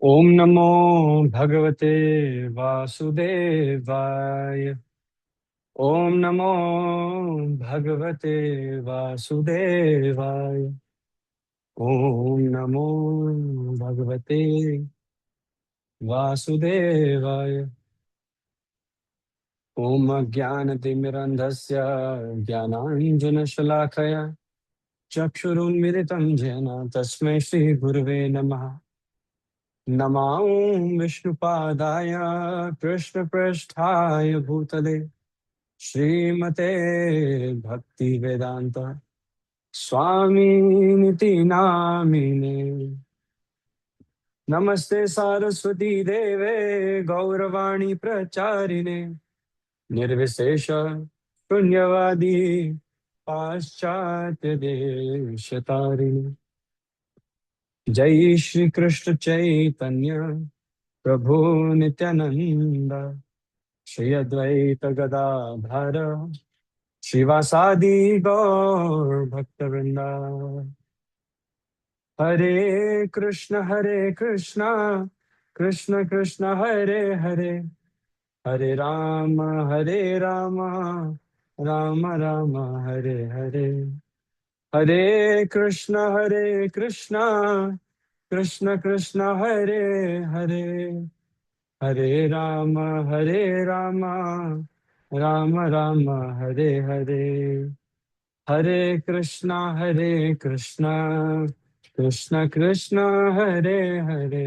ओम नमो भगवते वासुदेवाय। ओम नमो भगवते वासुदेवाय। ओम नमो भगवते वासुदेवाय। ओम अज्ञानतिमिरन्धस्य ज्ञानाञ्जनशलाकया चक्षुरुन्मिलितं येन तस्मै श्रीगुरवे नमः। नमो विष्णुपादाय कृष्णपृष्ठाय भूतले श्रीमते भक्ति वेदांत स्वामी नामिने। नमस्ते सारस्वती देवे गौरवाणी प्रचारिणे निर्विशेष शून्यवादी पाश्चात्य देश तारिणे। जय श्री कृष्ण चैतन्य प्रभु नित्यानंद श्री अद्वैत गदाधर शिवासादि गौर भक्तवृंदा। हरे कृष्णा कृष्ण कृष्ण हरे हरे, हरे राम राम राम हरे हरे। हरे कृष्णा कृष्ण कृष्ण हरे हरे, हरे राम राम राम हरे हरे। हरे कृष्णा कृष्ण कृष्ण हरे हरे,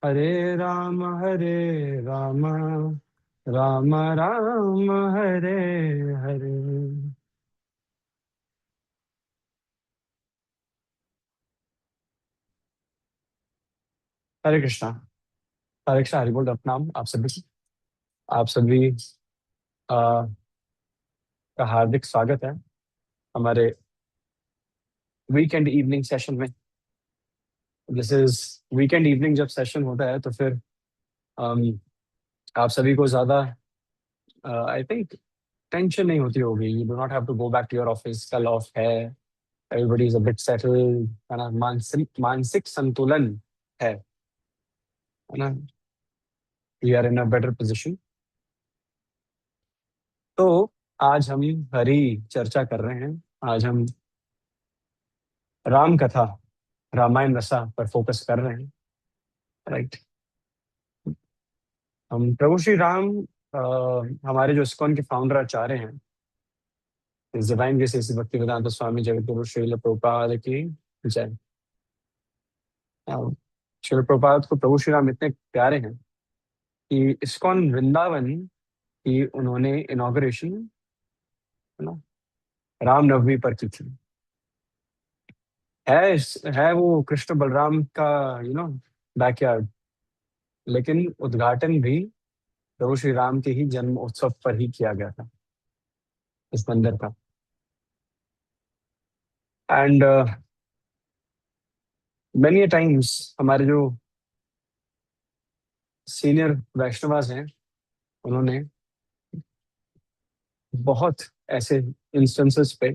हरे राम राम राम हरे हरे। हरे कृष्णा। हरे कृष्णा। हरि बोल। प्रणाम आप सभी। आप सभी आ, का हार्दिक स्वागत है हमारे वीकेंड इवनिंग सेशन में। This is weekend evening. जब सेशन होता है तो फिर अम, आप सभी को ज्यादा आई थिंक टेंशन नहीं होती होगी। You do not have to go back to your office. कल ऑफ है। Everybody is a bit settled, है ना। मानसिक मानसिक संतुलन है ना। We are in a better position. तो आज हम हरी चर्चा कर रहे हैं। आज हम राम कथा, रामायण रसा पर फोकस कर रहे हैं। राइट। हम प्रभु श्री राम, हमारे जो इस्कॉन के फाउंडर आचार्य हैं, इस डिवाइन ग्रेस एसी भक्तिवेदांत स्वामी जगत गुरु श्रील प्रभुपाद की जय। श्रील प्रभुपाद को प्रभु श्री राम इतने प्यारे हैं कि इस्कॉन वृंदावन की उन्होंने इनॉग्रेशन, है ना, रामनवमी पर की थी। है वो कृष्ण बलराम का बैकयार्ड, लेकिन उद्घाटन भी प्रभु श्री राम के ही जन्म उत्सव पर ही किया गया था इस मंदिर का। एंड मेनी टाइम्स हमारे जो सीनियर वैष्णवास हैं, उन्होंने बहुत ऐसे इंस्टेंसेस पे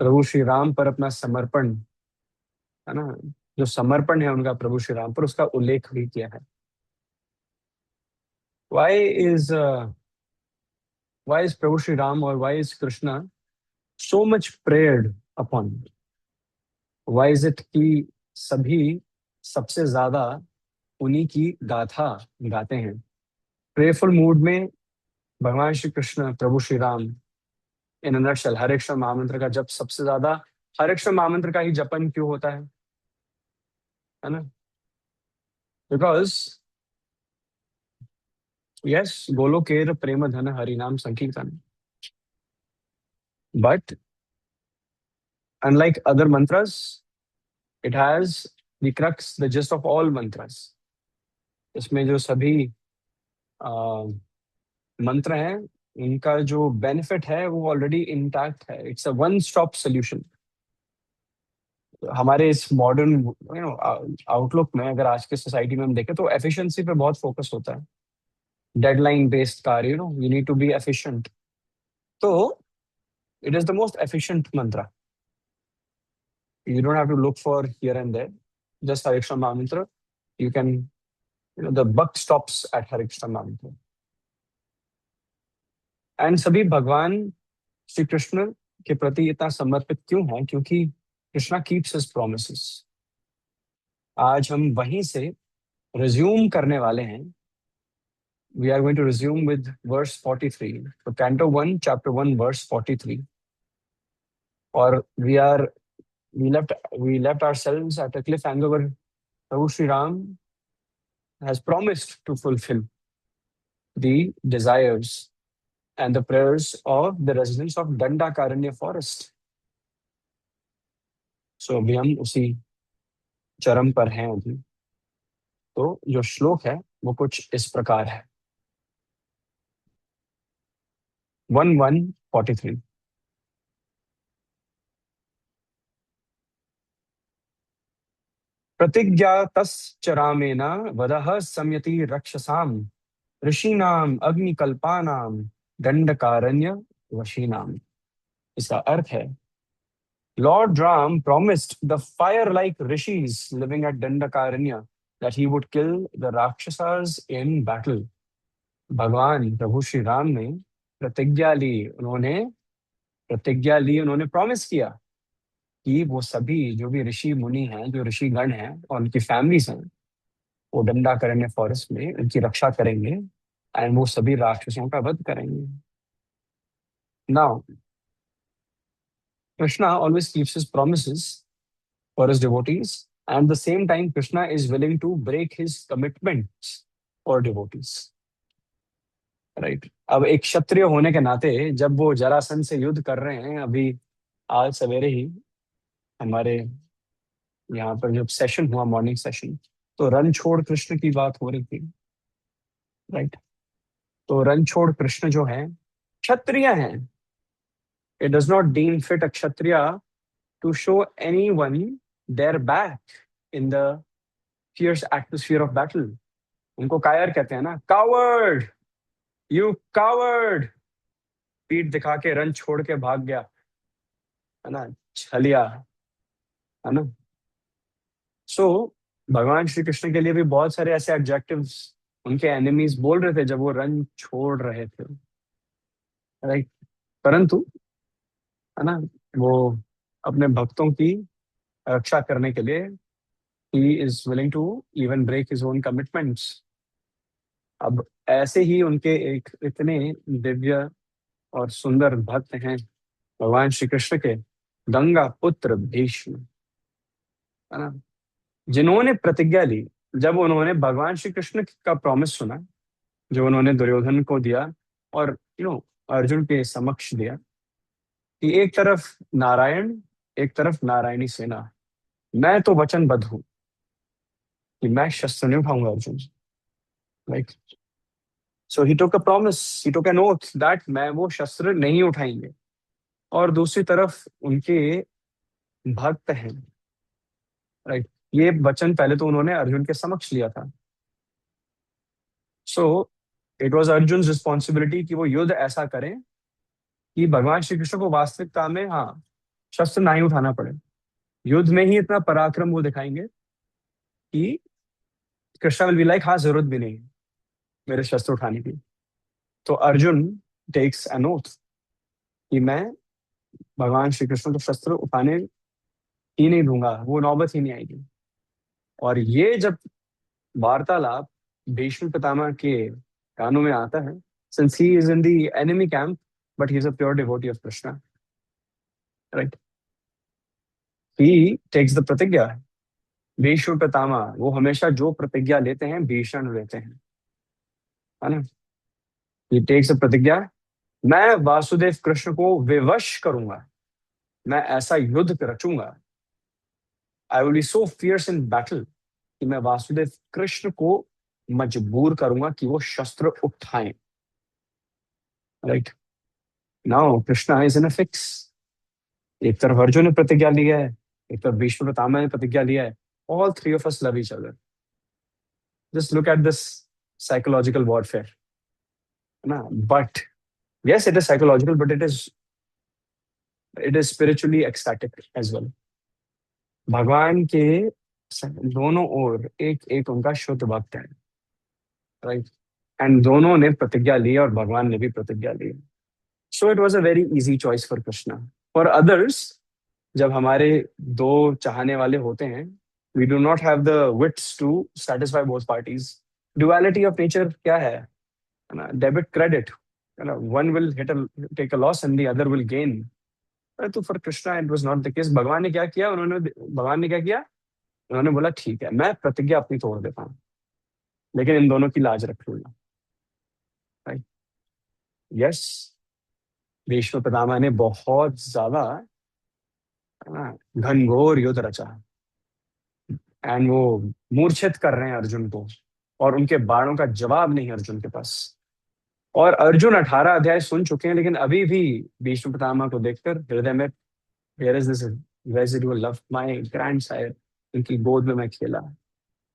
प्रभु श्री राम पर अपना समर्पण, है ना, जो समर्पण है उनका प्रभु श्री राम पर, उसका उल्लेख भी किया है। वाई इज वाई इज प्रभु श्री राम और why is Krishna so much prayed upon? Why is it कि सभी सबसे ज्यादा उन्हीं की गाथा गाते हैं। प्रेयरफुल मूड में भगवान श्री कृष्ण, प्रभु श्री राम, इन नटशेल हरे कृष्ण महामंत्र का जब सबसे ज्यादा, हरे कृष्ण महामंत्र का ही जपन क्यों होता है ना? बिकॉज यस, गोलोकेर प्रेम धन हरि नाम संकीर्तन, but unlike other mantras, it has the crux, the gist of all mantras। इसमें जो सभी आ, मंत्र हैं, उनका जो बेनिफिट है वो ऑलरेडी इंटैक्ट है। It's a one stop solution. हमारे इस मॉडर्न आउटलुक में, अगर आज के सोसाइटी में हम देखें तो एफिशिएंसी पे बहुत फोकस होता है। डेडलाइन बेस्ड कार्य, you need to be efficient. तो it is the most efficient mantra. You don't have to look for here and there. Just Hare Krishna mahamantra You can, the buck stops at Hare Krishna Mantra. And सभी भगवान श्री कृष्ण के प्रति इतना समर्पित क्यों है? क्योंकि कृष्णा कीप्स हिज प्रॉमिसेस। आज हम वहीं से रिज्यूम करने वाले हैं। We are going to resume with verse 43, तो कैंटो 1 चैप्टर 1 वर्स 43। और we left ourselves at a cliffhanger where Prabhu Sri Ram has promised to fulfill the desires and the prayers of the residents of Dandakaranya forest. So अभी हम उसी चरम पर हैं अभी। तो जो श्लोक है वो कुछ इस प्रकार है। 1143। प्रतिज्ञातश्चरामेन वदः संयति रक्षसाम् ऋषीणाम अग्निकल्पानाम दंडकारण्य वशीनाम। इसका अर्थ है, Lord Ram promised the fire-like rishis living at Dandakaranya that he would kill the Rakshasas in battle. भगवान प्रभु श्री राम ने प्रतिज्ञा ली, उन्होंने प्रॉमिस किया कि वो सभी जो भी ऋषि मुनि हैं, जो ऋषिगण हैं और उनकी फैमिलीज हैं, वो दंडाकारण्य फॉरेस्ट में उनकी रक्षा करेंगे एंड वो सभी राक्षसों का वध करेंगे। Now Krishna always keeps his promises for his devotees, and at the same time Krishna is willing to break his commitments for devotees. Right? अब एक क्षत्रिय होने के नाते जब वो जरासंध से युद्ध कर रहे हैं, अभी आज सवेरे ही हमारे यहाँ पर जब सेशन हुआ, मॉर्निंग सेशन, तो रण कृष्ण की बात हो रही थी। राइट? तो रण कृष्ण जो है क्षत्रिय हैं। It does not deem fit a kshatriya to show anyone their back in the fierce atmosphere of battle. उनको कायर कहते हैं ना, coward, you coward, पीठ दिखा के रन छोड़ के भाग गया, है ना, छलिया, है ना। सो भगवान श्री कृष्ण के लिए भी बहुत सारे ऐसे एडजेक्टिव्स उनके एनिमीज बोल रहे थे जब वो रन छोड़ रहे थे। राइट? परंतु, है ना, वो अपने भक्तों की रक्षा करने के लिए he is willing to even break his own commitments. अब ऐसे ही उनके एक इतने दिव्य और सुंदर भक्त हैं भगवान श्री कृष्ण के, गंगा पुत्र भीष्म, है ना, जिन्होंने प्रतिज्ञा ली जब उन्होंने भगवान श्री कृष्ण का प्रॉमिस सुना जो उन्होंने दुर्योधन को दिया और अर्जुन के समक्ष दिया कि एक तरफ नारायण, एक तरफ नारायणी सेना, मैं तो वचनबद्ध हूं कि मैं शस्त्र नहीं उठाऊंगा Arjun. Right? So he took a promise, he took an oath that मैं वो शस्त्र नहीं उठाएंगे। और दूसरी तरफ उनके भक्त हैं। राइट? ये वचन पहले तो उन्होंने अर्जुन के समक्ष लिया था। सो इट वॉज अर्जुन रिस्पॉन्सिबिलिटी कि वो युद्ध ऐसा करें कि भगवान श्री कृष्ण को वास्तविकता में, हाँ, शस्त्र नहीं उठाना पड़े। युद्ध में ही इतना पराक्रम वो दिखाएंगे कि कृष्णा विल बी लाइक, हाँ, जरूरत भी नहीं मेरे शस्त्र उठाने की। तो अर्जुन टेक्स एन ओथ कि मैं भगवान श्री कृष्ण को शस्त्र उठाने ही नहीं दूंगा, वो नौबत ही नहीं आएगी। और ये जब वार्तालाप भीष्म पितामह के कानों में आता है, since he is in the enemy camp but he is a pure devotee of Krishna, right, he takes the प्रतिज्ञा। भीष्म पितामह वो हमेशा जो प्रतिज्ञा लेते हैं भीषण लेते हैं, है ना। ही टेक्स द प्रतिज्ञा, मैं वासुदेव कृष्ण को विवश करूंगा, मैं ऐसा युद्ध रचूंगा, I will be so fierce in battle कि मैं वासुदेव कृष्ण को मजबूर करूंगा कि वो शस्त्र उठाएं। Right? Now Krishna is in a fix. एक तरफ अर्जुन ने प्रतिज्ञा लिया है, एक तरफ भीष्म पितामह ने प्रतिज्ञा लिया है। All three of us love each other. Just look at this psychological warfare, है ना। But yes, it is psychological, but it is spiritually ecstatic as well. भगवान के दोनों ओर एक एक उनका शुद्ध भक्त है, राइट। एंड दोनों ने प्रतिज्ञा ली और भगवान ने भी प्रतिज्ञा ली। So it was a very easy choice for Krishna. For others, जब हमारे दो चाहने वाले होते हैं, we do not have the wits to satisfy both parties. Duality of nature क्या है ना, डेबिट क्रेडिट, है ना, one will hit take a loss and the other will gain. तो for Krishna it was not the case. भगवान ने क्या किया, उन्होंने बोला ठीक है, मैं प्रतिज्ञा अपनी तोड़ देता हूँ, लेकिन इन दोनों की लाज रख लूंगा, राइट। यस, भीष्म पितामह ने बहुत ज्यादा, है ना, घनघोर युद्ध रचा, एंड वो मूर्छित कर रहे हैं अर्जुन को, और उनके बाणों का जवाब नहीं अर्जुन के पास। और अर्जुन 18 अध्याय सुन चुके हैं, लेकिन अभी भी भीष्म पितामह को देखकर हृदय में here is this residual love, my grandsire, इनकी गोद में मैं खेला,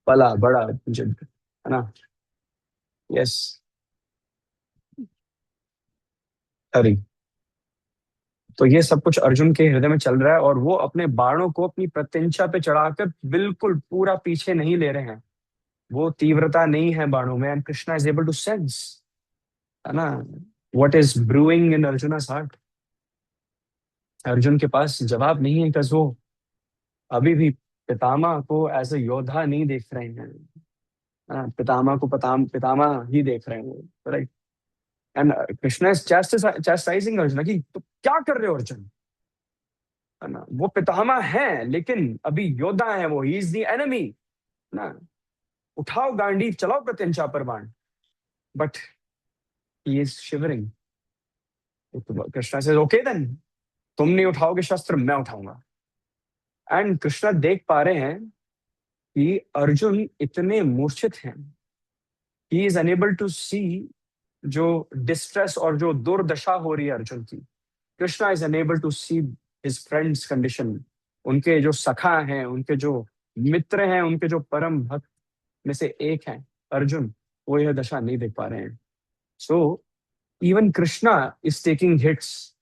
पला बड़ा, मुझे, है ना। यस, हरी। तो ये सब कुछ अर्जुन के हृदय में चल रहा है, और वो अपने बाणों को अपनी प्रत्यंचा पे चढ़ाकर बिल्कुल पूरा पीछे नहीं ले रहे हैं। वो तीव्रता नहीं है बाणों में, and Krishna is able to sense, है ना, what is brewing in Arjun's heart. Arjun के पास जवाब नहीं है, बिकॉज वो अभी भी पितामह को एज अ योद्धा नहीं देख रहे हैं। हाँ, पितामह को पितामह ही देख रहे हैं, right. And Krishna is chastising Arjun कि तो क्या कर रहे हो अर्जुन, है ना। वो पितामह है, लेकिन अभी योद्धा है, वो ही इज द एनिमी ना। उठाओ गांडी, चलाओ प्रत्यंचा पर बाण, but he is shivering. Krishna से ओके देन, तुम नहीं उठाओगे शस्त्र, मैं उठाऊंगा। एंड कृष्णा देख पा रहे हैं कि अर्जुन इतने मूर्छित हैं, ही इज अनेबल टू सी जो डिस्ट्रेस और जो दुर्दशा हो रही है अर्जुन की। Krishna is unable to see his friend's condition, उनके जो सखा हैं, उनके जो मित्र हैं, उनके जो परम भक्त में से एक हैं अर्जुन, वो यह दशा नहीं देख पा रहे हैं। So even Krishna is taking hits,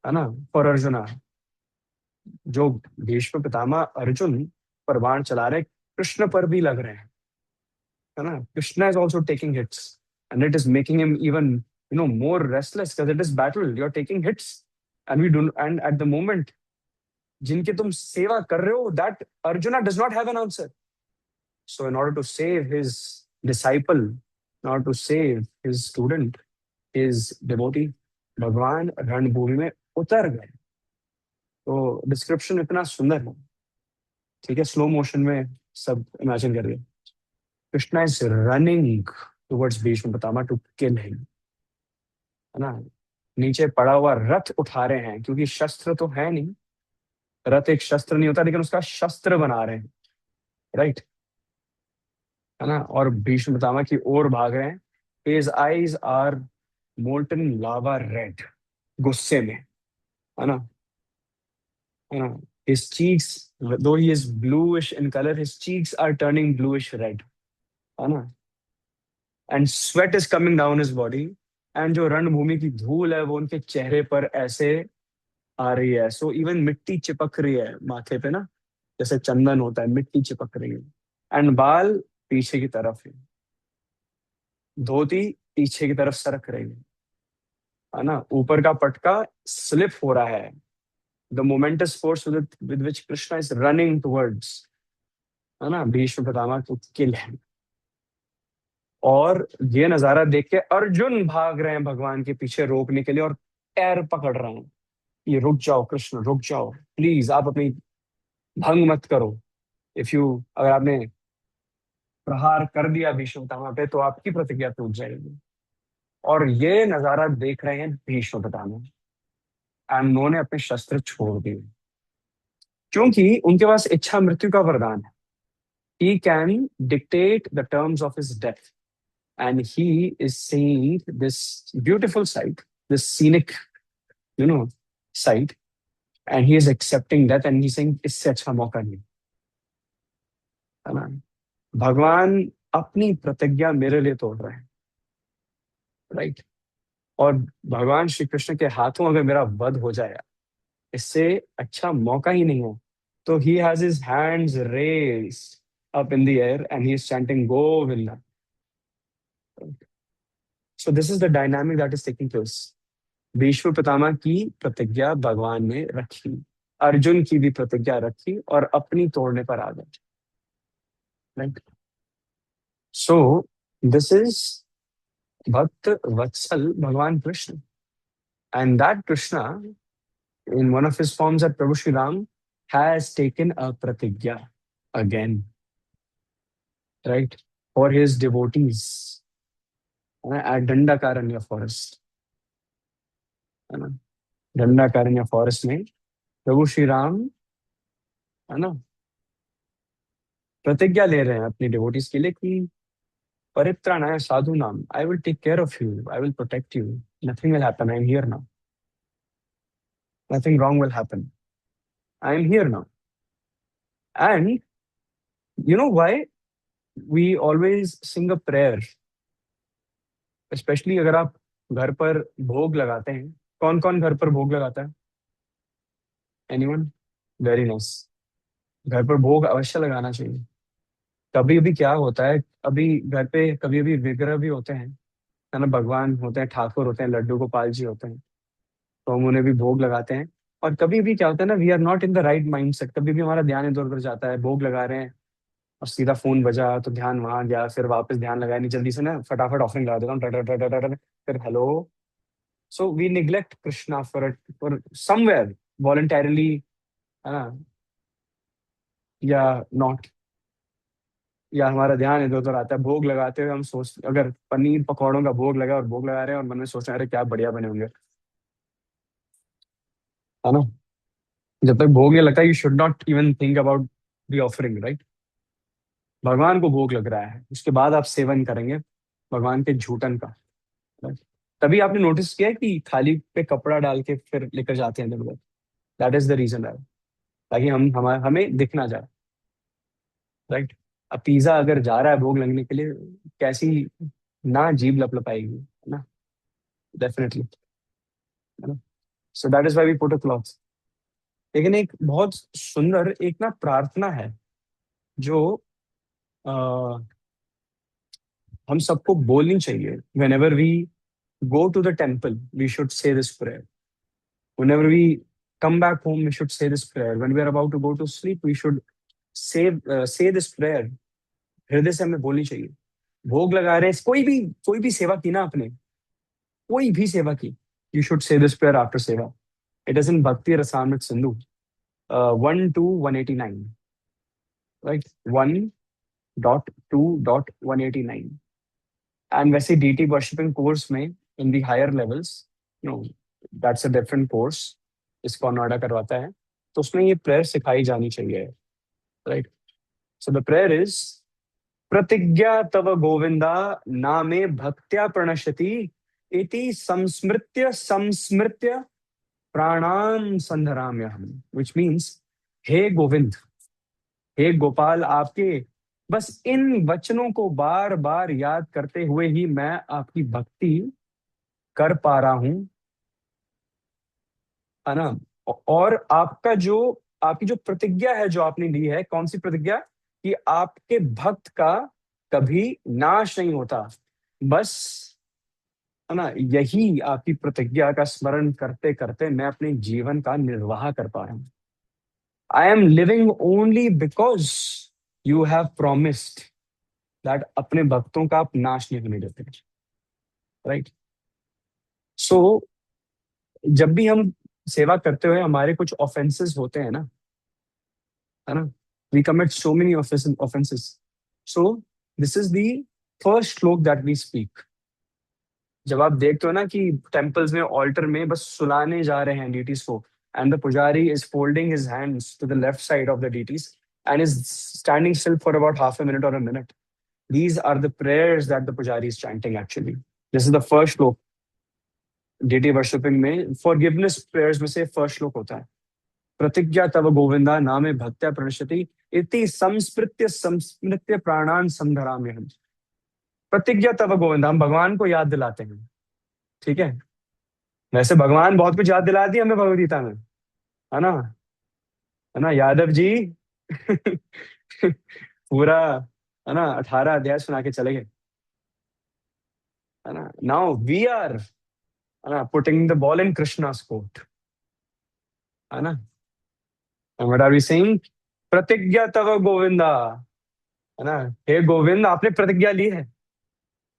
है ना, फॉर अर्जुना। जो भीष्म पितामह अर्जुन पर बाण चला रहे, कृष्ण पर भी लग रहे हैं, है ना। Krishna is also taking hits, and it is making him even more restless, because it is battle, you are taking hits, and we do, and at the moment जिनकी तुम सेवा कर रहे हो, that Arjuna does not have an answer. So in order to save his disciple, in order to save his student, his devotee, भगवान रणभूमि में उतर गए। तो डिस्क्रिप्शन इतना सुंदर है, ठीक है, स्लो मोशन में सब इमेजिन करिए। Krishna is running towards Bhishma Pitamah to kill him, है ना। नीचे पड़ा हुआ रथ उठा रहे हैं, क्योंकि शस्त्र तो है नहीं, रथ एक शस्त्र नहीं होता, लेकिन उसका शस्त्र बना रहे हैं, राइट, है ना। और भीष्म पितामह की ओर भाग रहे हैं। His eyes are molten lava red, गुस्से में, है ना, है ना। His cheeks, though he is bluish in colour, his cheeks are turning bluish red, है ना। And sweat is coming down his body, and जो रणभूमि की धूल है वो उनके चेहरे पर ऐसे आ रही है। सो इवन मिट्टी चिपक रही है माथे पे ना, जैसे चंदन होता है, मिट्टी चिपक रही है। एंड बाल पीछे की तरफ है, धोती पीछे की तरफ सरक रही है ना। ऊपर का पटका स्लिप हो रहा है, the moments force with which Krishna is running towards, है ना, भीष्म पितामह को किल है। और ये नजारा देख के अर्जुन भाग रहे हैं भगवान के पीछे रोकने के लिए, और पैर पकड़ रहे हैं, ये रुक जाओ कृष्ण, रुक जाओ प्लीज, आप अपनी भंग मत करो। इफ यू, अगर आपने प्रहार कर दिया भीष्म पितामह पे, तो आपकी प्रतिज्ञा टूट जाएगी। और ये नजारा देख रहे हैं भीष्म पितामह, एंड उन्होंने अपने शस्त्र छोड़ दिए, क्योंकि उनके पास इच्छा मृत्यु का वरदान है। He can dictate the terms of his death, and he is seeing this beautiful site, this scenic, you know, site, and he is accepting death, and he saying इससे अच्छा मौका नहीं, है ना। भगवान अपनी प्रतिज्ञा मेरे लिए तोड़ रहे हैं, राइट। और भगवान श्री कृष्ण के हाथों अगर मेरा वध हो जाए, इससे अच्छा मौका ही नहीं है So he has his hands raised up in the air and he is chanting Govinda. So this is the dynamic that is taking place. Bhishma Pitamah की प्रतिज्ञा भगवान ने रखी, अर्जुन की भी प्रतिज्ञा रखी और अपनी तोड़ने पर आ गए. राइट. सो दिस इज भक्त वत्सल भगवान Krishna, and that Krishna in one of his forms that Prabhu Shri Ram has taken a pratigya again, right, for his devotees at Dandakaranya forest. है ना, दंडाकारण्य फॉरेस्ट में प्रभु श्री राम, है ना, प्रतिज्ञा ले रहे हैं अपनी डिवोटीज के लिए कि परित्राणाय साधु नाम, I will take care of you, I will protect you, nothing will happen, I am here now, nothing wrong will happen, I am here now. And you know why we always sing a prayer, especially अगर आप घर पर भोग लगाते हैं. कौन कौन घर पर भोग लगाता है? एनीवन? Very nice. घर पर भोग अवश्य लगाना चाहिए. कभी कभी क्या होता है, अभी घर पे कभी कभी विग्रह भी होते हैं, है ना, भगवान होते हैं, ठाकुर होते हैं, लड्डू गोपाल जी होते हैं, तो हम उन्हें भी भोग लगाते हैं. और कभी भी क्या होता है ना, we are not in the right mind set, कभी भी हमारा ध्यान इधर उधर जाता है, भोग लगा रहे हैं और सीधा फोन बजा तो ध्यान वहां गया, फिर वापस ध्यान लगाया नहीं, जल्दी से ना फटाफट ऑफरिंग लगा देता हूँ, टर टर टर टर टर, फिर hello. So we neglect Krishna for somewhere, voluntarily, है ना, या नॉट, या हमारा ध्यान इधर उधर आता है. भोग लगाते हुए हम सोच, अगर पनीर पकौड़ों का भोग लगा और भोग लगा रहे हैं और मन में सोच रहे हैं अरे क्या बढ़िया बने होंगे, है ना, जब तक भोग नहीं लगता, you should not even think about the offering, right. भगवान को भोग लग रहा है, उसके बाद आप सेवन करेंगे भगवान के झूठन का, right? तभी आपने नोटिस किया है कि थाली पे कपड़ा डाल के फिर लेकर जाते हैं लोग. दैट इज द रीजन है, ताकि हमें दिखना जाए, राइट. अब पिज्जा अगर जा रहा है भोग लगने के लिए, कैसी ना जीभ लपलपाएगी, है ना, डेफिनेटली, है ना. So that is why we put a cloth. लेकिन एक बहुत सुंदर एक ना प्रार्थना है जो हम सबको बोलनी चाहिए. whenever we go to the temple we should say this prayer. Whenever we come back home we should say this prayer. When we are about to go to sleep we should say this prayer. हृदय से हमें बोलनी चाहिए. भोग लगा रहे हैं, कोई भी सेवा की ना आपने, कोई भी सेवा की, you should say this prayer after seva. It is in Bhakti Rasamrit Sindhu 1 to 189, right, 1.2.189. And वैसे डीटी वर्शिपिंग कोर्स में in the higher levels, no, that's a different course, इसको नोएडा करवाता है, तो उसमें ये प्रेयर सिखाई जानी चाहिए, right. So the prayer is प्रतिज्ञा तव गोविंदा नामे भक्त्या प्रणश्यति इति संस्मृत्य संस्मृत्य प्राणान संधराम्यहम, व्हिच मींस हे गोविंद, हे गोपाल, आपके बस इन वचनों को बार बार याद करते हुए ही मैं आपकी भक्ति कर पा रहा हूं, है ना. और आपकी जो प्रतिज्ञा है जो आपने ली है, कौन सी प्रतिज्ञा, कि आपके भक्त का कभी नाश नहीं होता, बस, है ना, यही आपकी प्रतिज्ञा का स्मरण करते करते मैं अपने जीवन का निर्वाह कर पा रहा हूं. I M living only because you have promised that अपने भक्तों का आप नाश नहीं होने देते, राइट. सो जब भी हम सेवा करते हुए हमारे कुछ ऑफेंसेस होते हैं ना, है ना, we commit so many offences. So this is the first shloka that we speak. जब आप देखते हो ना कि टेम्पल्स में ऑल्टर में बस सुलाने जा रहे हैं डीटीज को, and the pujari is folding his hands to the left side of the deities and is standing still for about half a minute or a minute. These are the prayers that the pujari is chanting actually. This is the first श्लोक. deity worshipping में forgiveness prayers में से first श्लोक होता है. प्रतिज्ञा तव गोविंदा नामे भक्त्या प्रणश्यति इति संस्मृत्य संस्मृत्य प्राणान संधराम्यहम्. प्रतिज्ञा तव गोविंदा, हम भगवान को याद दिलाते हैं, ठीक है. वैसे भगवान बहुत कुछ याद दिला दिया हमें भगवद गीता में, है ना. है ना यादव जी? पूरा, है ना, 18 अध्याय सुना के चले गए। है ना, नाउ वी आर, है ना, putting the ball in Krishna's court. है ना, व्हाट आर वी सेइंग? प्रतिज्ञा तव गोविंदा। है ना, हे गोविंद, आपने प्रतिज्ञा ली है,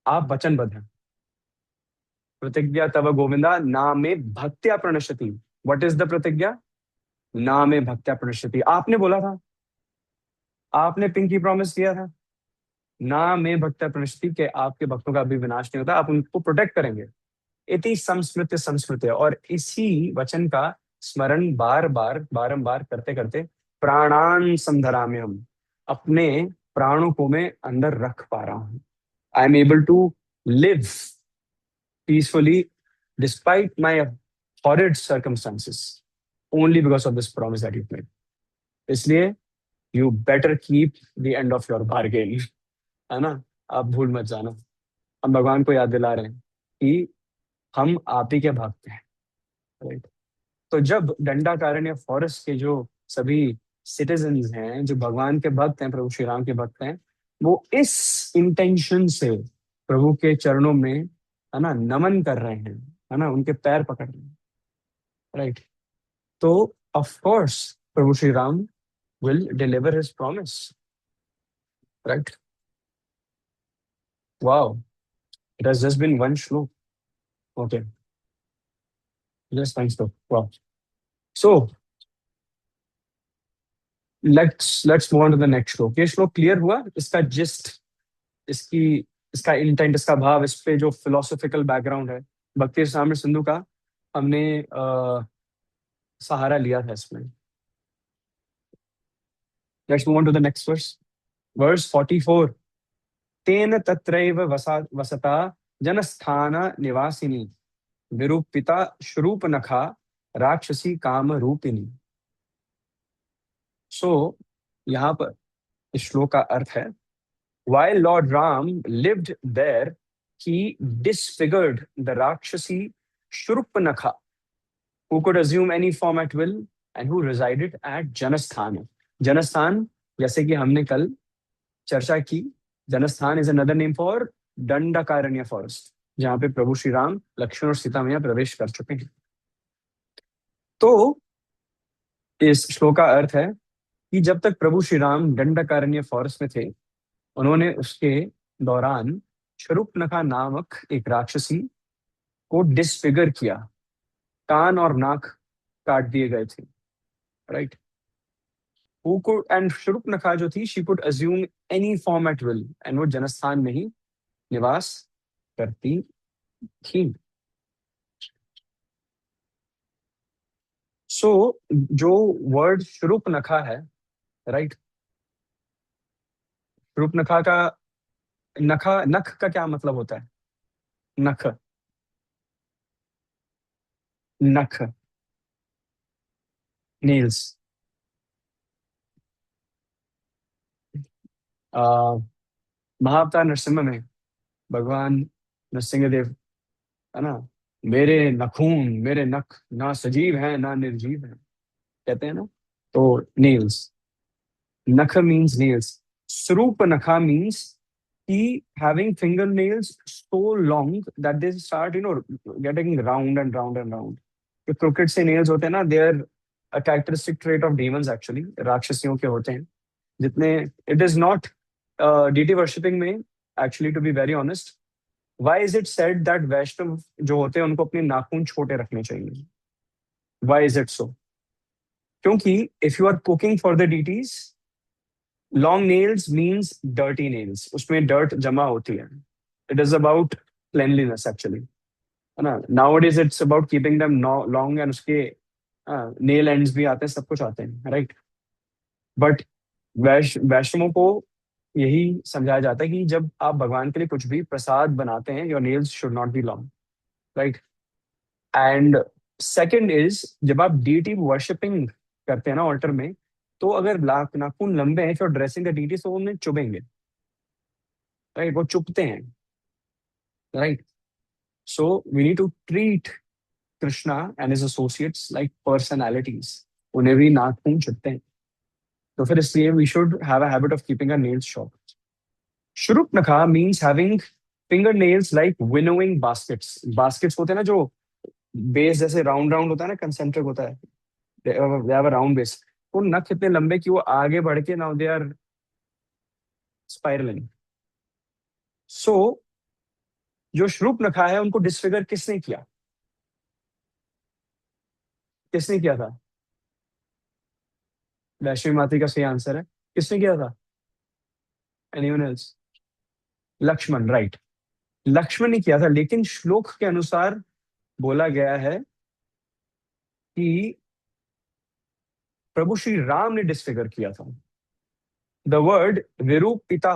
आप वचनबद्ध हैं। प्रतिज्ञा तव गोविंदा नामे भक्त्या प्रणश्यति। व्हाट इज द प्रतिज्ञा? नामे भक्त्या प्रणश्यति। आपने बोला था, आपने पिंकी प्रॉमिस किया था, नामे भक्त्या प्रणश्यति, के आपके भक्तों का भी विनाश नहीं होता, आप उनको प्रोटेक्ट करेंगे। इति संस्मृत्य संस्मृत्य, और इसी वचन का स्मरण बार बार बारंबार करते करते प्राणान संधराम्य, हम अपने प्राणों को मैं अंदर रख पा रहा हूं। I am able to live peacefully despite my horrid circumstances only because of this promise that you've made. इसलिए you better keep the end of your bargain. है ना, आप भूल मत जाना। हम भगवान को याद दिला रहे हैं कि हम आप ही के भक्त हैं। राइट। तो जब दंडाकारण्य फॉरेस्ट के जो सभी सिटीजन्स हैं, जो भगवान के भक्त हैं, प्रभु श्री राम के भक्त हैं, वो इस इंटेंशन से प्रभु के चरणों में, है ना, नमन कर रहे हैं, है ना, उनके पैर पकड़ रहे हैं। राइट। तो of course Prabhu Shri Ram will deliver his promise. Right. Wow, it has just been one shloka. Okay, just one shloka. Wow. So let's move on to the next shloka. ये श्लोक क्लियर हुआ, इसका जिस्ट, इसकी, इसका इंटेंट, इसका भाव, इस पे जो फिलोसॉफिकल बैकग्राउंड है भक्ति रसामृत सिंधु का, हमने सहारा लिया था इसमें। Let's move on to the next verse, verse 44। तेन तत्रैव वसता जनस्थान निवासिनी विरूपिता शूर्पणखा राक्षसी काम रूपिणी। सो यहाँ पर इस श्लोक का अर्थ है, while Lord Ram lived there, he disfigured the Rakshasi Shurpanakha, who could assume any form at will and who resided at Janasthan. Janasthan, जैसे कि हमने कल चर्चा की, Janasthan is another name for Dandakaranya forest, जहां पे प्रभु श्री राम, लक्ष्मण और सीता मैया प्रवेश कर चुके हैं। तो इस श्लोक का अर्थ है कि जब तक प्रभु श्री राम दंडकारण्य फॉरेस्ट में थे, उन्होंने उसके दौरान शरूपनखा नामक एक राक्षसी को डिसफिगर किया, कान और नाक काट दिए गए थे। राइट। who could, and शरूपनखा जो थी, she could assume any form at will, and वो जनस्थान में ही निवास करती थी। सो जो वर्ड शरूपनखा है, राइट, शरूपनखा का नखा, नख का क्या मतलब होता है? नख, नख, नेल्स। महाअवतार नरसिम्हा में भगवान नरसिंह देव, है ना, मेरे नखून, मेरे नख ना सजीव है ना निर्जीव है, कहते हैं ना। तो नेल्स, नख मीन्स नेल्स। स्वरूप नखा मीन्स कि having fingernails so long that they start, getting round and round and round. जो crooked से nails होते हैं ना, they are a characteristic trait of demons actually, राक्षसियों के होते हैं। जितने, it is not deity worshipping में, actually to be very honest, why is it said that वैष्णव जो होते हैं उनको अपने नाखून छोटे रखने चाहिए? Why is it so? क्योंकि if you are cooking for the deities, long nails means dirty nails, उसमें डर्ट जमा होती है। It is about cleanliness actually, है ना। Nowadays it's about keeping them long, and उसके नेल एंड्स भी आते हैं, सब कुछ आते हैं, राइट। बट वैष्णवों को यही समझाया जाता है कि जब आप भगवान के लिए कुछ भी प्रसाद बनाते हैं, your nails should not be long, right. And second is, जब आप डीटी वर्शिपिंग करते हैं ना ऑल्टर में, तो अगर नाखून लंबे हैं, फिर ड्रेसिंग द डीटी, तो उन्हें चुभेंगे, राइट, वो चुभते हैं, right. So we need to treat Krishna and his associates like personalities, उन्हें भी नाखून चुभते हैं। तो फिर इसलिए we should have a habit of keeping our nails short. Shurpanakha means having finger nails like winnowing baskets. Baskets होते हैं ना, जो बेस जैसे राउंड राउंड होता है ना, कंसेंट्रिक होता है, they have a round base. तो नख इतने लंबे कि वो आगे बढ़ के नाउ दे आर स्पाइरलिंग। सो जो शूर्पणखा है उनको डिसफिगर किसने किया? किसने किया था? वैष्णवी माता का सही आंसर है। किसने किया था? Anyone else? Lakshman, right. Lakshman ने किया था, लेकिन श्लोक के अनुसार बोला गया है कि प्रभु श्री राम ने डिसफिगर किया था। द वर्ड विरूपिता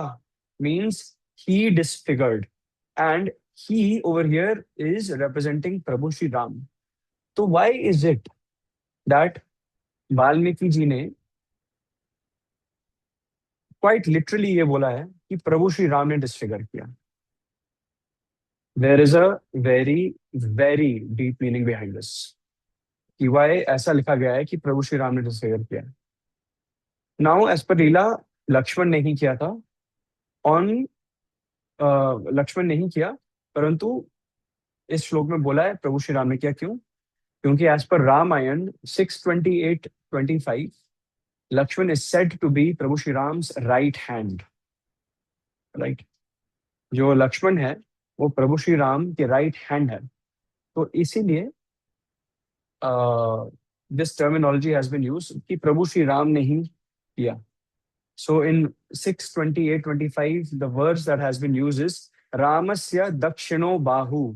means he disfigured, and he over here is representing प्रभु श्री राम। तो why is it that Valmiki ji ने क्वाइट लिटरली ये बोला है कि प्रभु श्री राम ने डिसफिगर किया? There is a very very deep meaning behind this, कि वाई ऐसा लिखा गया है कि प्रभु श्री राम ने डिसफिगर किया। नाउ एज पर लीला, लक्ष्मण नहीं किया था। ऑन लक्ष्मण नहीं किया, परंतु इस श्लोक में बोला है प्रभु श्री राम ने किया। क्यों? क्योंकि as per Ramayana 6:28-25, Lakshman is said to be Prabhu Shri Ram's right hand. Right, जो लक्ष्मण है वो प्रभु श्री राम के राइट हैंड है। तो इसीलिए this terminology has been use कि प्रभु श्री राम ने ही किया। So in 6:28-25 the words that has been used is रामस्य दक्षिणो बाहु।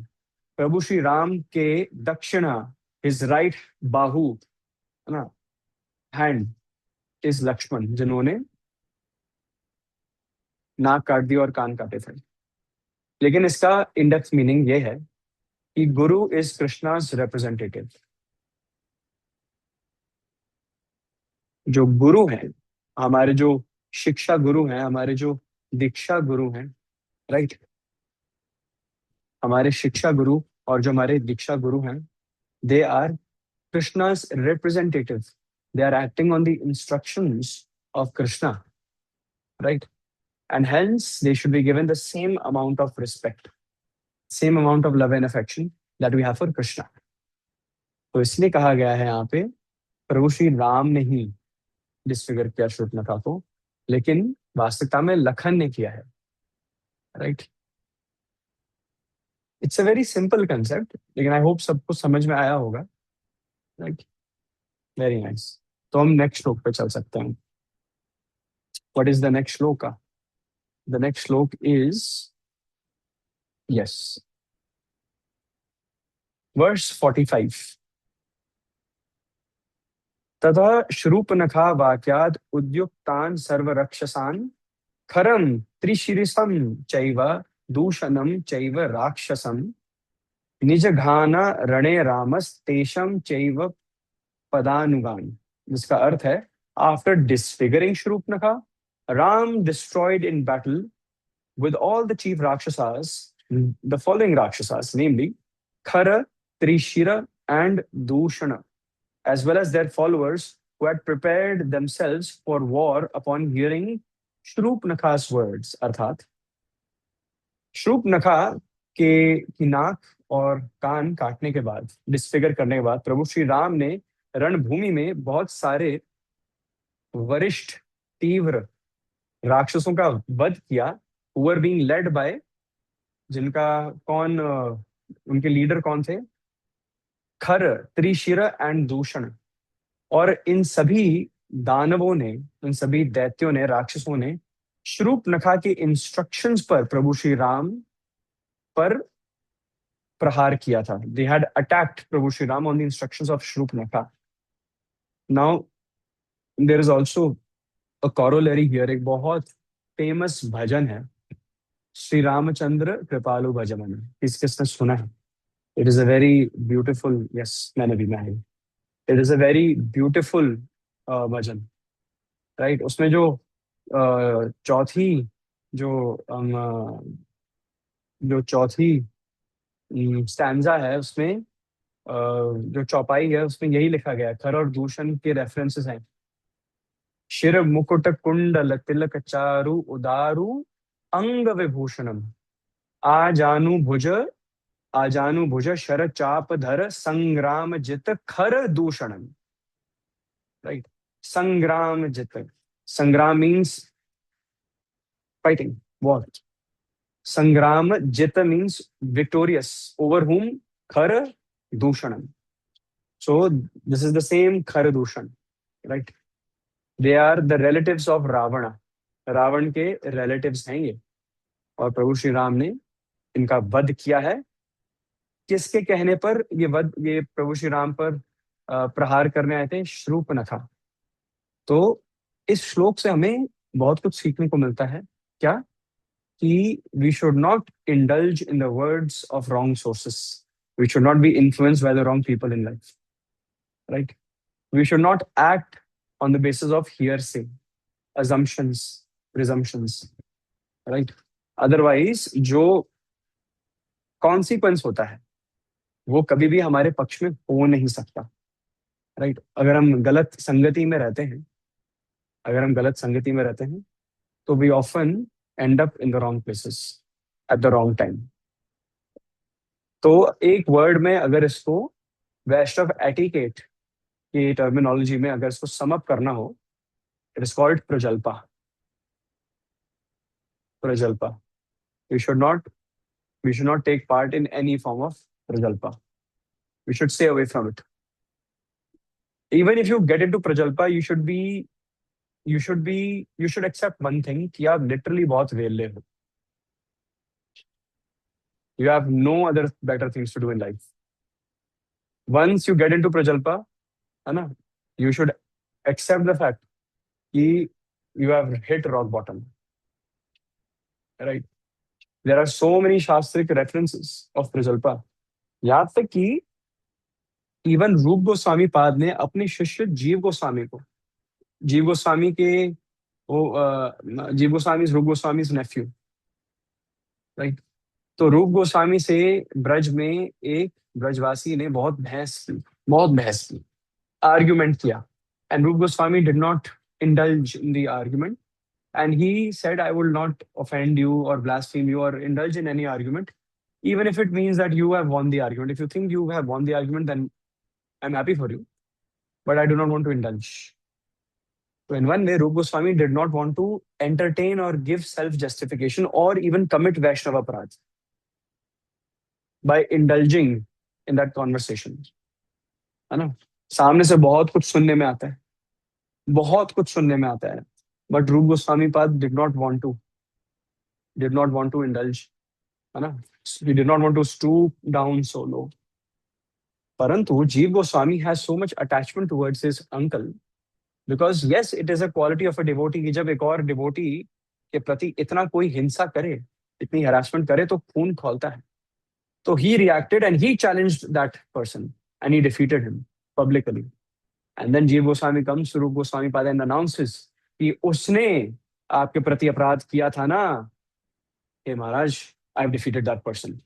प्रभु श्री राम के दक्षिणा, हिज राइट बाहु, है ना, हैंड, इज लक्ष्मण, जिन्होंने नाक काट दी और कान काटे थे। लेकिन इसका इंडेक्स मीनिंग ये है कि गुरु इज कृष्णाज रिप्रेजेंटेटिव। जो गुरु हैं, हमारे जो शिक्षा गुरु हैं, हमारे जो दीक्षा गुरु हैं, राइट, हमारे शिक्षा गुरु और जो हमारे दीक्षा गुरु हैं, they are Krishna's representative. They are acting on the instructions of Krishna, right, and hence they should be given the same amount of respect, same amount of love and affection that we have for Krishna. तो इसलिए कहा गया है यहाँ पे प्रभु श्री राम ने ही disfigure किया शूर्पणखा को, लेकिन वास्तविकता में लखन ने किया है। Right, it's a very simple concept, लेकिन आई होप सबको समझ में आया होगा। Right, very nice. तो हम नेक्स्ट श्लोक पे चल सकते हैं। व्हाट इज द नेक्स्ट श्लोक? द नेक्स्ट श्लोक इज, यस, वर्स 45। तथा शूर्पणखा वाक्याद उद्युक्तान सर्वरक्षसान् खरं त्रिशिरसं चैव दूषणं चैव राक्षसं निजघान रणे रामस्तेषं चैव पदानुगान। जिसका अर्थ है, after disfiguring Shurpanakha, Ram destroyed in battle with all the chief rakshasas, the following rakshasas, namely Khara, Trishira, and Dushana, as well as their followers who had prepared themselves for war upon hearing Shrupnakha's words. अर्थात शूर्पणखा के की नाक और कान काटने के बाद, disfigure करने के बाद, प्रभु श्री राम ने रणभूमि में बहुत सारे वरिष्ठ तीव्र राक्षसों का वध किया, who were being led by, जिनका कौन उनके लीडर कौन थे? खर, त्रिशिर एंड दूषण। और इन सभी दानवों ने, इन सभी दैत्यों ने, राक्षसों ने शूर्पणखा के इंस्ट्रक्शंस पर प्रभु श्री राम पर प्रहार किया था। They had attacked Prabhu Shri Ram on the instructions of Shurpanakha. Now there is also a corollary here. एक बहुत फेमस भजन है, श्री रामचंद्र कृपालु भजमन। किसने सुना है? It is a very beautiful, yes, मैंने it is a very beautiful bhajan. Right, उसमें जो चौथी, जो जो चौथी स्टैंजा है, उसमें जो चौपाई है उसमें यही लिखा गया है, खर और दूषण के रेफरेंसेस हैं। शिर मुकुट कुंडल तिलक चारु उदारु अंग विभूषणम, आजानु भुज आजानु भुज शर चाप धर संग्राम जित खर दूषणम। राइट, संग्राम जित, संग्राम मीन्स फाइटिंग, वॉर। संग्राम जित मीन्स विक्टोरियस, ओवर whom? खर दूषणम। So this is the same खर दूषण, right? They are the relatives of Ravan, Ravan के relatives हैं ये। और प्रभु श्री राम ने इनका वध किया है। किसके कहने पर ये प्रभु श्री राम पर प्रहार करने आए थे? शूर्पणखा। तो इस श्लोक से हमें बहुत कुछ सीखने को मिलता है। क्या? कि we should not indulge in the words of wrong sources. We should not be influenced by the wrong people in life, right? We should not act on the basis of hearsay, assumptions, presumptions, right? Otherwise, जो consequence होता है वो कभी भी हमारे पक्ष में हो नहीं सकता, राइट? अगर हम गलत संगति में रहते हैं, तो we often end up in the wrong places at the wrong time. तो एक वर्ड में अगर इसको वैष्णव एटिकेट की टर्मिनोलॉजी में अगर इसको सम अप करना हो, इट इज कॉल्ड प्रजल्पा। प्रजल्पा। We should not take part in any form of प्रजल्पा। We should stay away from it. Even if you get into प्रजल्पा, you should accept one thing कि आप literally बहुत वेले हो। You have no other better things to do in life. Once you get into prajalpa, है ना, you should accept the fact कि you have hit rock bottom, right? There are so many शास्त्रिक references of prajalpa, यहाँ तक कि even रूप गोस्वामी पाद ने अपने शिष्य जीव गोस्वामी को, जीव गोस्वामी के जीव गोस्वामी रूप गोस्वामी नेफ्यू, राइट? तो रूप गोस्वामी से ब्रज में एक ब्रजवासी ने बहुत बहस की, आर्ग्यूमेंट किया, एंड रूप Goswami did not indulge in the argument, and he said I will not offend you और ब्लास्फेम यू और indulge in any argument, even if it means that you have won the argument. If you think you have won the argument, then I'm happy for you, but I do not want to indulge. So in one way, Rup Goswami did not want to entertain or give self-justification or even commit Vaishnava aparadh by indulging in that conversation. है ना? सामने से बहुत कुछ सुनने में आता है, but Rup Goswami Pad did not want to indulge, है ना? He did not want to stoop down so low. परंतु Jeev Goswami has so much attachment towards his uncle because yes, it is a quality of a devotee कि जब एक और devotee के प्रति इतना कोई हिंसा करे, इतनी harassment करे, तो खून खौलता है। तो he reacted and he challenged that person and he defeated him publicly. And then Jeev Goswami comes to Rup Goswami Pad and announces कि उसने आपके प्रति अपराध किया था ना, हे महाराज, I have defeated that person.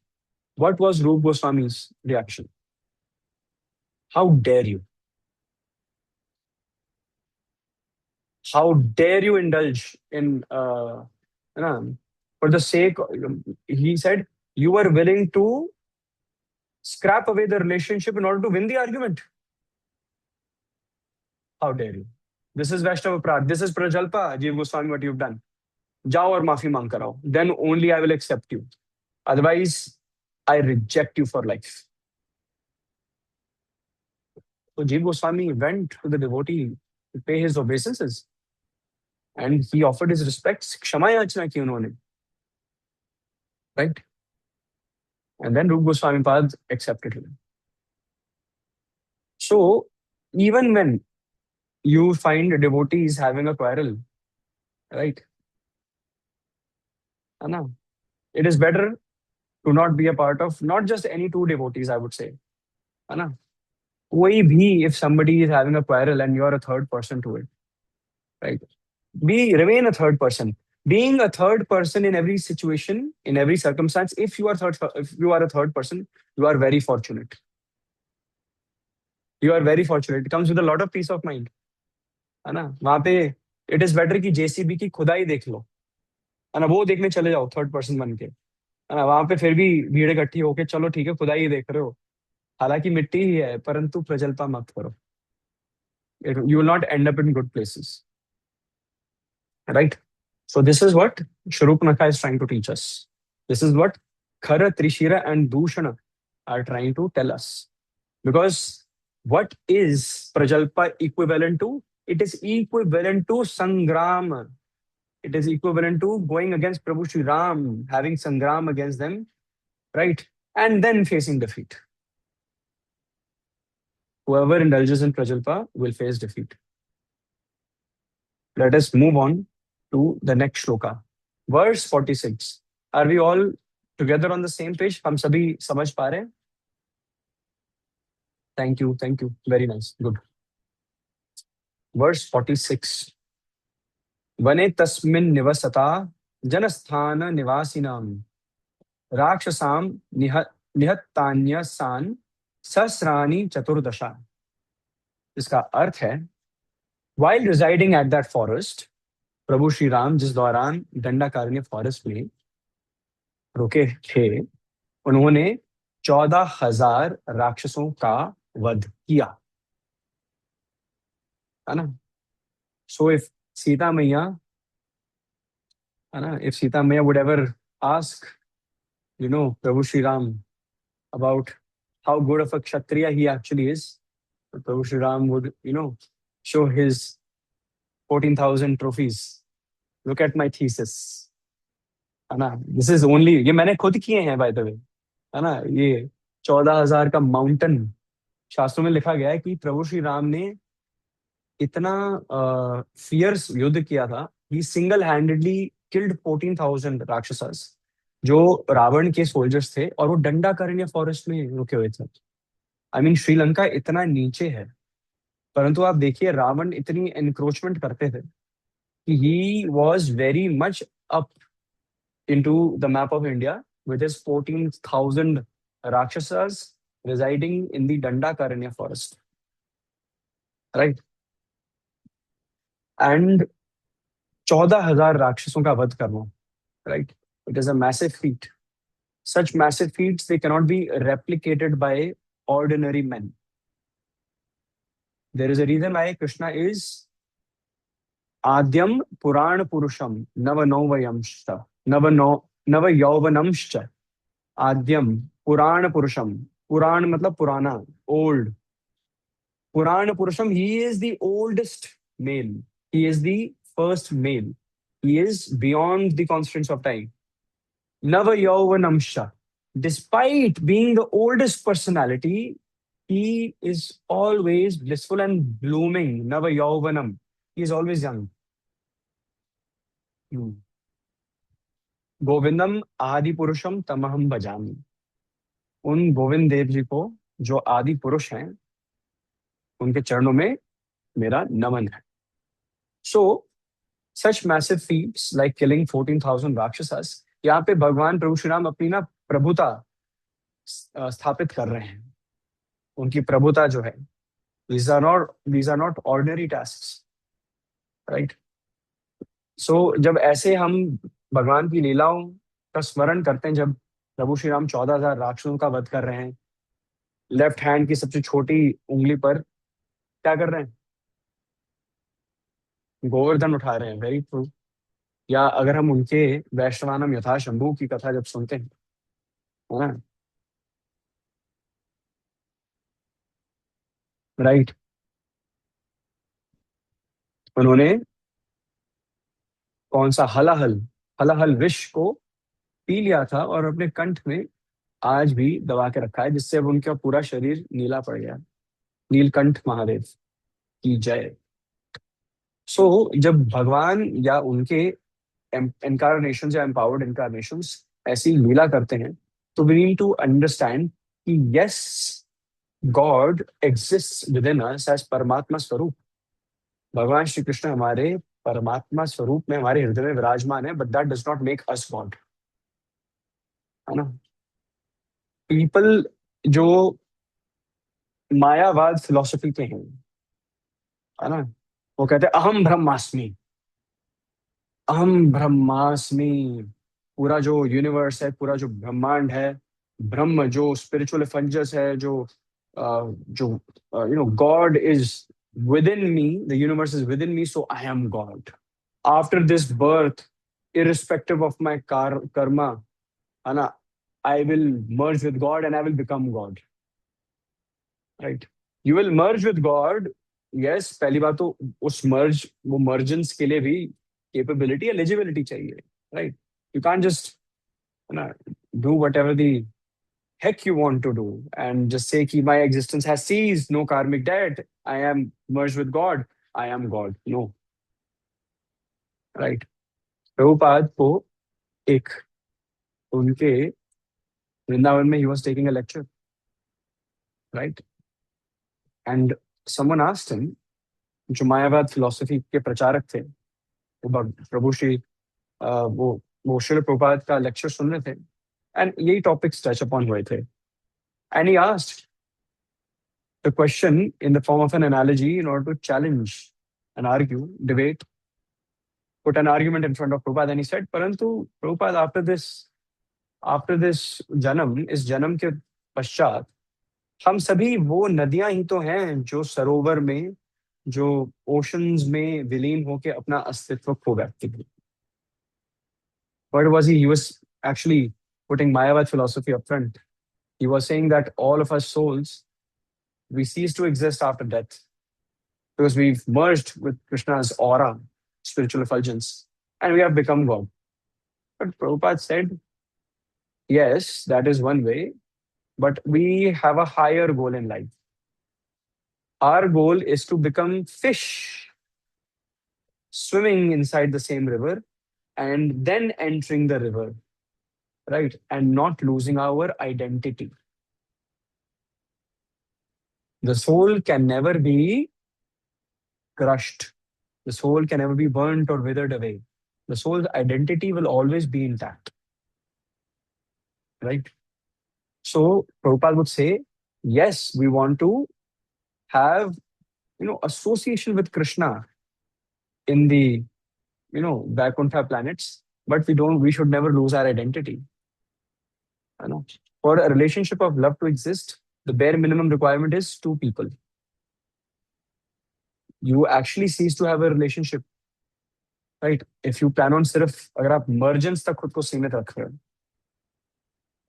What was Rup Goswami's reaction? How dare you? How dare you indulge in, for the sake, he said, you were willing to scrap away the relationship in order to win the argument. How dare you? This is Vaishnava Aparadh. This is Prajalpa, Jeev Goswami, what you've done. जाओ और माफी मांग कर आओ. Then only I will accept you. Otherwise, I reject you for life. So Jeev Goswami went to the devotee to pay his obeisances. And he offered his respects. क्षमा याचना की उन्होंने. Right? And then Rup Goswami Pad accepted him. So, even when you find devotees having a quarrel, right? Anna, it is better to not be a part of not just any two devotees, I would say. Anna, koi bhi, if somebody is having a quarrel and you're a third person to it, right? Remain a third person. Being a third person in every situation, in every circumstance, if you are a third person, you are very fortunate. You are very fortunate, comes with a lot of peace of mind, है ना। वहां पे it is better कि JCB की खुदाई देख लो, है ना, वो देखने चले जाओ थर्ड पर्सन बन के, है ना। वहां पे फिर भी भीड़ इकट्ठी होके, चलो ठीक है खुदाई देख रहे हो, हालांकि मिट्टी ही है, परंतु प्रजल्पा मत करो, you will not and up in good places, right. So this is what Shurupnakha is trying to teach us. This is what Khara, Trishira, and Dushana are trying to tell us. Because what is Prajalpa equivalent to? It is equivalent to Sangram. It is equivalent to going against Prabhu Shri Ram, having Sangram against them, right? And then facing defeat. Whoever indulges in Prajalpa will face defeat. Let us move on to the next shloka. Verse 46. Are we all together on the same page? हम सभी समझ पा रहे हैं? Thank you, thank you. Very nice, good. Verse 46. वने तस्मिन् निवसता जनस्थान निवासिनां राक्षसां निहत्तान्यसान सहस्राणि चतुर्दशा. इसका अर्थ है, while residing at that forest, प्रभु श्री राम जिस दौरान दंडाकारण्य फॉरेस्ट में रुके थे, उन्होंने 14,000 राक्षसों का वध किया, है ना। सो इफ सीता मैया, है ना, इफ सीता मैया would ever ask, Prabhu Shri Ram about how good of a Kshatriya he actually is, प्रभु Shri Ram would show his 14,000 trophies, look at my thesis, है ना। दिस इज ओनली, ये मैंने खुद किए हैं बाय द वे, है ना। ये 14,000 का माउंटेन, शास्त्रों में लिखा गया है कि प्रभु श्री राम ने इतना फियर्स युद्ध किया था, ही सिंगल हैंडेडली किल्ड 14,000 राक्षसस, जो रावण के सोल्जर्स थे, और वो दंडाकारण्य फॉरेस्ट में रुके हुए थे। आई मीन श्रीलंका इतना नीचे है, परंतु आप देखिए रावण इतनी एनक्रोचमेंट करते थे कि he was very much up into the map of India with his 14,000 Rakshasas residing in the Dandakaranya forest. Right? And 14,000 राक्षसों का वध करना. Right? It is a massive feat. Such massive feats, they cannot be replicated by ordinary men. There is a reason why Krishna is Adyam Puran Purusham Navanovayamshta Navayauvanamshcha. आद्यम पुराण पुरुषम, पुराण मतलब पुराना, old, पुराण पुरुषम, he is the oldest male, he is the first male, he is beyond the constants of time. नव यौवनमश, despite being the oldest personality, he is always blissful and blooming. Nava yauvanam, he is always young. गोविंदम आदि पुरुषम तमहम भजामि. उन गोविंद देव जी को, जो आदि पुरुष हैं, उनके चरणों में मेरा नमन है. सो सच मैसिव फीट्स लाइक किलिंग 14,000 राक्षसस, यहाँ पे भगवान प्रभु श्री राम अपनी ना प्रभुता स्थापित कर रहे हैं. उनकी प्रभुता जो है, these are not ordinary tasks, right? सो जब ऐसे हम भगवान की लीलाओं का स्मरण करते हैं, जब प्रभु श्री राम 14,000 राक्षसों का वध कर रहे हैं, लेफ्ट हैंड की सबसे छोटी उंगली पर क्या कर रहे हैं, गोवर्धन उठा रहे हैं. Very true. या अगर हम उनके वैष्णवानम यथा शंभु की कथा जब सुनते हैं, है ना, राइट, उन्होंने कौन सा हलाहल, हलाहल विष को पी लिया था और अपने कंठ में आज भी दबा के रखा है, जिससे अब उनका पूरा शरीर नीला पड़ गया. नीलकंठ महादेव की जय. सो जब भगवान या उनके इनकारनेशन या एम्पावर्ड इनकारनेशन ऐसी लीला करते हैं, तो वी नीड टू अंडरस्टैंड कि yes, God exist within us as परमात्मा स्वरूप. भगवान श्री कृष्ण हमारे परमात्मा स्वरूप में हमारे हृदय में विराजमान है, but that does not make us God, है ना. पीपल जो मायावाद फिलोसफी के हैं, है ना। वो कहते हैं अहम ब्रह्मास्मि, अहम ब्रह्मास्मि। पूरा जो यूनिवर्स है, पूरा जो ब्रह्मांड है, ब्रह्म जो स्पिरिचुअल एफंजस है, जो God is with in me, the universe is with in me, so I am God. After this birth, irrespective of my karma, है ना, I will merge with God and I will become God, right? You will merge with God. Yes, पहली बात तो उस merge, वो mergence के लिए भी capability, eligibility चाहिए, right? You can't just, है ना, do whatever the heck you want to do and just say कि my existence has ceased, no karmic debt, I am merged with God, I am God. No, right? Prabhupada को एक, उनके वृंदावन में he was taking a lecture, right? And someone asked him, जो मायावाद philosophy के प्रचारक थे, वो प्रभु श्री वो शिल प्रभुपाद का लेक्चर सुन रहे थे, एंड यही टॉपिक्स टच अपॉन हुए थे, and he asked the question in the form of an analogy in order to challenge and argue, debate, put an argument in front of Prabhupada, and he said, परंतु Prabhupada, after this जन्म, इस जन्म के पश्चात हम सभी वो नदियां ही तो हैं जो सरोवर में, जो ओशंस में विलीन होके अपना अस्तित्व खो बैठती थी। What was he? He was actually putting Mayavad philosophy up front. He was saying that all of us souls, we cease to exist after death because we've merged with Krishna's aura, spiritual effulgence, and we have become God. But Prabhupada said, yes, that is one way, but we have a higher goal in life. Our goal is to become fish swimming inside the same river and then entering the river, right? And not losing our identity. The soul can never be crushed. The soul can never be burnt or withered away. The soul's identity will always be intact, right? So Prabhupada would say, yes, we want to have, association with Krishna in the, Vaikuntha planets, but we should never lose our identity. You know, for a relationship of love to exist, the bare minimum requirement is two people. You actually cease to have a relationship, right? If you plan on सिर्फ अगर आप mergence तक खुद को सीमित रख रहे हो।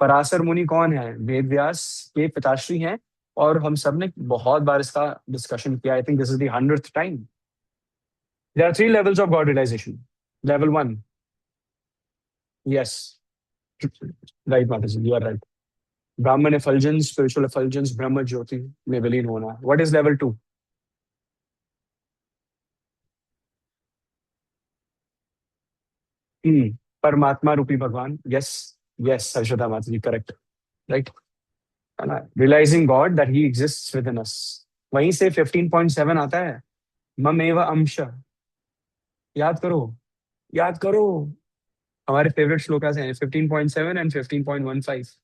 पराशर मुनि कौन है? वेद व्यास के पिताश्री हैं, और हम सब ने बहुत बार इसका डिस्कशन किया। I think this is the 100th time. There are 3 levels of God realization. Level 1, yes, right, Mataji, you are right. Brahman effulgence, spiritual effulgence, Brahma Jyoti में विलीन होना। What is level 2? परमात्मा रूपी भगवान। यस, यस हर्षदा माता जी, correct, right, है ना। Realising God that he exists within us. वहीं से 15.7 आता है, ममेव अंश। याद करो, याद करो, हमारे फेवरेट श्लोकास हैं 15.7 एंड 15.15।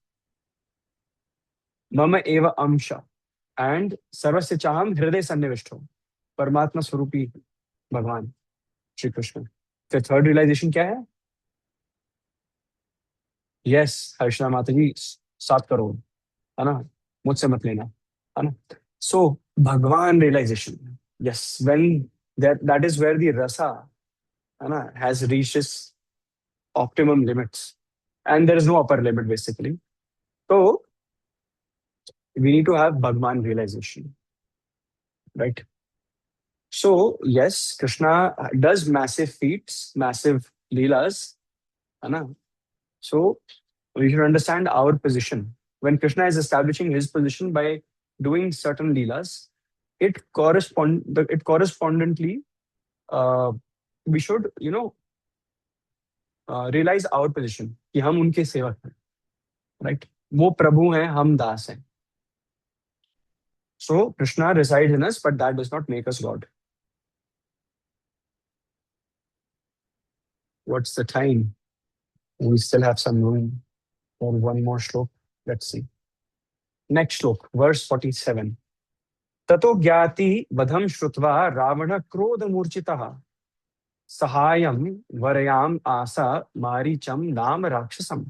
मम एव अंश एंड सर्वस्य चाहम हृदय सन्निविष्टो, परमात्मा स्वरूपी भगवान श्री कृष्ण। तो थर्ड रियलाइजेशन क्या है? यस हर्षना माता जी, 7 करोड़, है ना, मुझसे मत लेना, है ना। So Bhagwan realization, yes, when that is where the rasa, है ना, has reached its optimum limits and there is no upper limit basically. तो we need to have Bhagwan realization, right? So yes, Krishna does massive feats, massive leelas, है ना? So we should understand our position. When Krishna is establishing his position by doing certain leelas, it correspondently, uh, we should, realize our position कि हम उनके सेवक हैं, right? वो प्रभु हैं, हम दास हैं. So Krishna resides in us, but that does not make us God. What's the time? We still have some room for one more slok. Let's see. Next slok, verse 47. ततो ज्ञाति वधम श्रुत्वा रावण क्रोध मूर्छितः सहायम वरयाम आसा मारीचम नाम राक्षसम।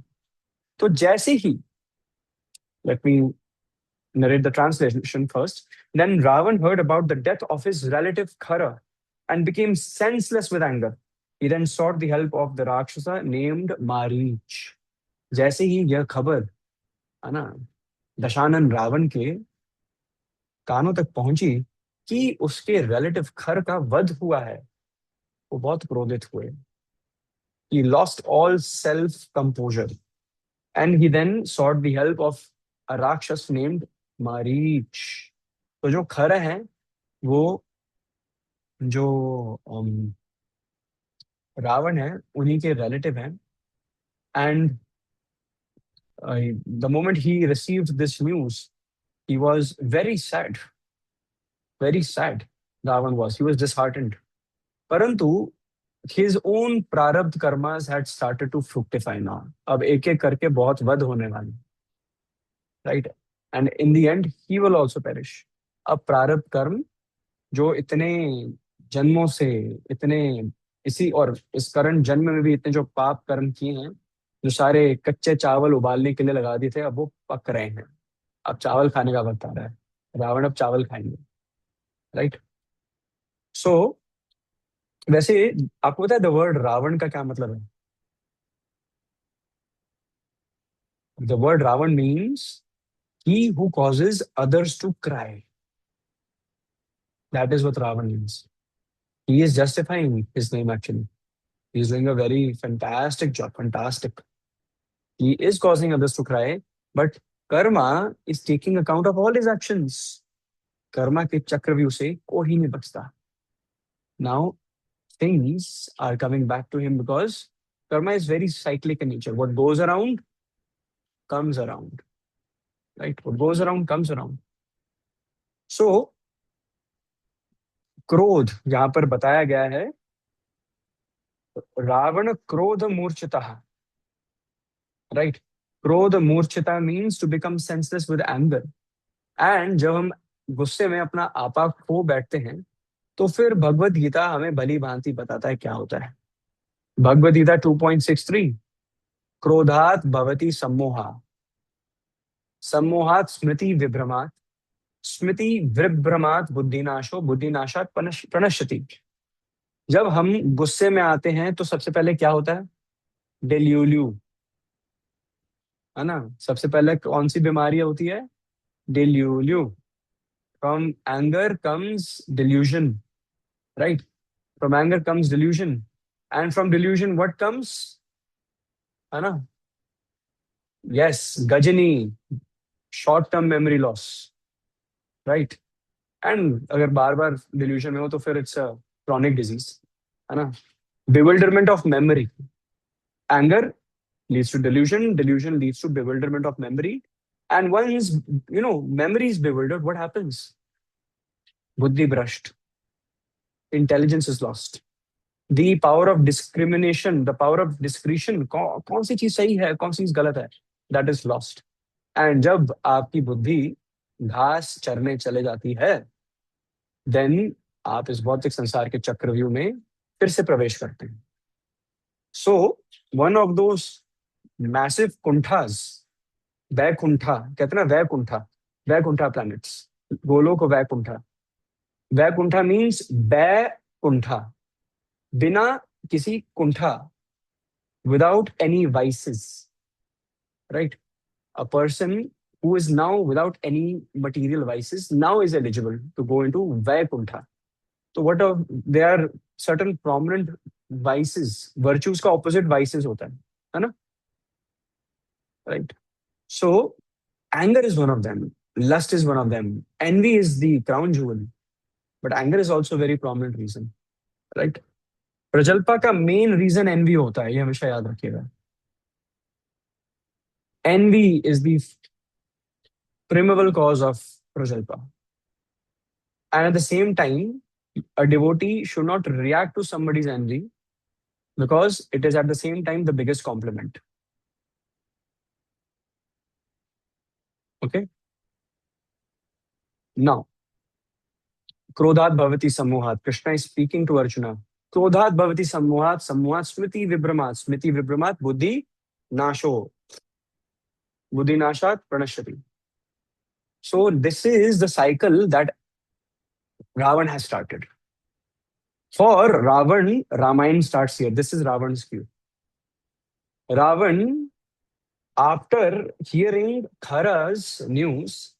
तो जैसे ही, let me narrate the translation first. Then Ravan heard about the death of his relative Khara and became senseless with anger. He then sought the help of the Rakshasa named Marich. जैसे ही यह खबर, है ना, दशानन रावण के कानों तक पहुंची कि उसके रिलेटिव खर का वध हुआ है, वो बहुत क्रोधित हुए. He lost all self composure and he then sought the help of a Rakshas named Marich. तो जो खर हैं वो जो रावण है उन्हीं के रिलेटिव हैं. And the moment he received this news he was very sad, very sad. Ravan was, he was disheartened. परंतु हिज ओन प्रारब्ध karmas had started to fructify now. अब एक एक करके बहुत वध होने वाले, right. And in the end he will also perish. अब प्रारब्ध कर्म जो इतने जन्मों से, इतने इसी और इस करण जन्म में भी इतने जो पाप कर्म किए हैं, जो सारे कच्चे चावल उबालने के लिए लगा दिए थे, अब वो पक रहे हैं. अब चावल खाने का वक्त आ रहा है. रावण अब चावल खाएंगे, राइट. सो वैसे आपको पता है द वर्ड रावण का क्या मतलब है? The word Ravan means he who causes others to cry. That is what Ravan means. He is justifying his name actually. He is doing a very fantastic job, fantastic. He is causing others to cry, but karma is taking account of all his actions. Karma के चक्रव्यूह से कोई नहीं बचता. Now things are coming back to him because karma is very cyclic in nature. What goes around comes around, right? What goes around comes around. So क्रोध यहाँ पर बताया गया है, रावण क्रोध मूर्छिता, राइट. क्रोध मूर्छिता means to become senseless with anger. And जब हम गुस्से में अपना आपा खो बैठते हैं तो फिर भगवत गीता हमें भली भांति बताता है क्या होता है. भगवत गीता 2.63, क्रोधात भवति सम्मोहा, सम्मोहात स्मृति विभ्रमात, स्मृति विभ्रमात बुद्धिनाशो, बुद्धिनाशात प्रणश्यति. जब हम गुस्से में आते हैं तो सबसे पहले क्या होता है? डेल्यूल्यू, है ना. सबसे पहले कौन सी बीमारी होती है? Delulu. From anger comes delusion, right. From anger comes delusion. And from delusion what comes, है ना? Yes, Ghajini, short term memory loss, right. And अगर बार बार डिल्यूजन में हो तो फिर इट्स अ क्रॉनिक डिजीज, है ना. bewilderment of memory. Anger leads to delusion, delusion leads to bewilderment of memory. And once, memory is bewildered, what happens? Buddhi brushed, intelligence is lost. The power of discrimination, the power of discretion, कौन सी चीज सही है, कौन सी चीज गलत है, that is lost. And जब आपकी बुद्धि घास चरने चले जाती है, देन आप इस भौतिक संसार के चक्रव्यूह में फिर से प्रवेश करते हैं. So one of those massive कुंठास, वैकुंठा कहते हैं ना, वैकुंठा, वैकुंठा प्लैनेट्स, गोलोक वैकुंठा. वैकुंठा मीन्स बैकुंठा, बिना किसी कुंठा, without any vices, right. A person who is now without any material vices now is eligible to go into Vaikuntha. So what are, there are certain prominent vices, virtues का opposite vices होता है ना, right? So anger is one of them, lust is one of them, envy is the crown jewel, but anger is also a very prominent reason, right? Prajalpa का main reason envy होता है, ये हमेशा याद रखिएगा. Envy is the primeval cause of prajalpa. And at the same time, a devotee should not react to somebody's envy because it is at the same time the biggest compliment. Okay? Now, क्रोधात भवति सम्मोहात, Krishna is speaking to Arjuna. क्रोधात भवति सम्मोहात, सम्मोहात स्मृति विभ्रमात, स्मृति विभ्रमात बुद्धि नाशो, बुद्धि नाशात प्रणश्यति। So this is the cycle that Ravan has started. For Ravan, Ramayana starts here. This is Ravan's view. Ravan, after hearing Khara's news,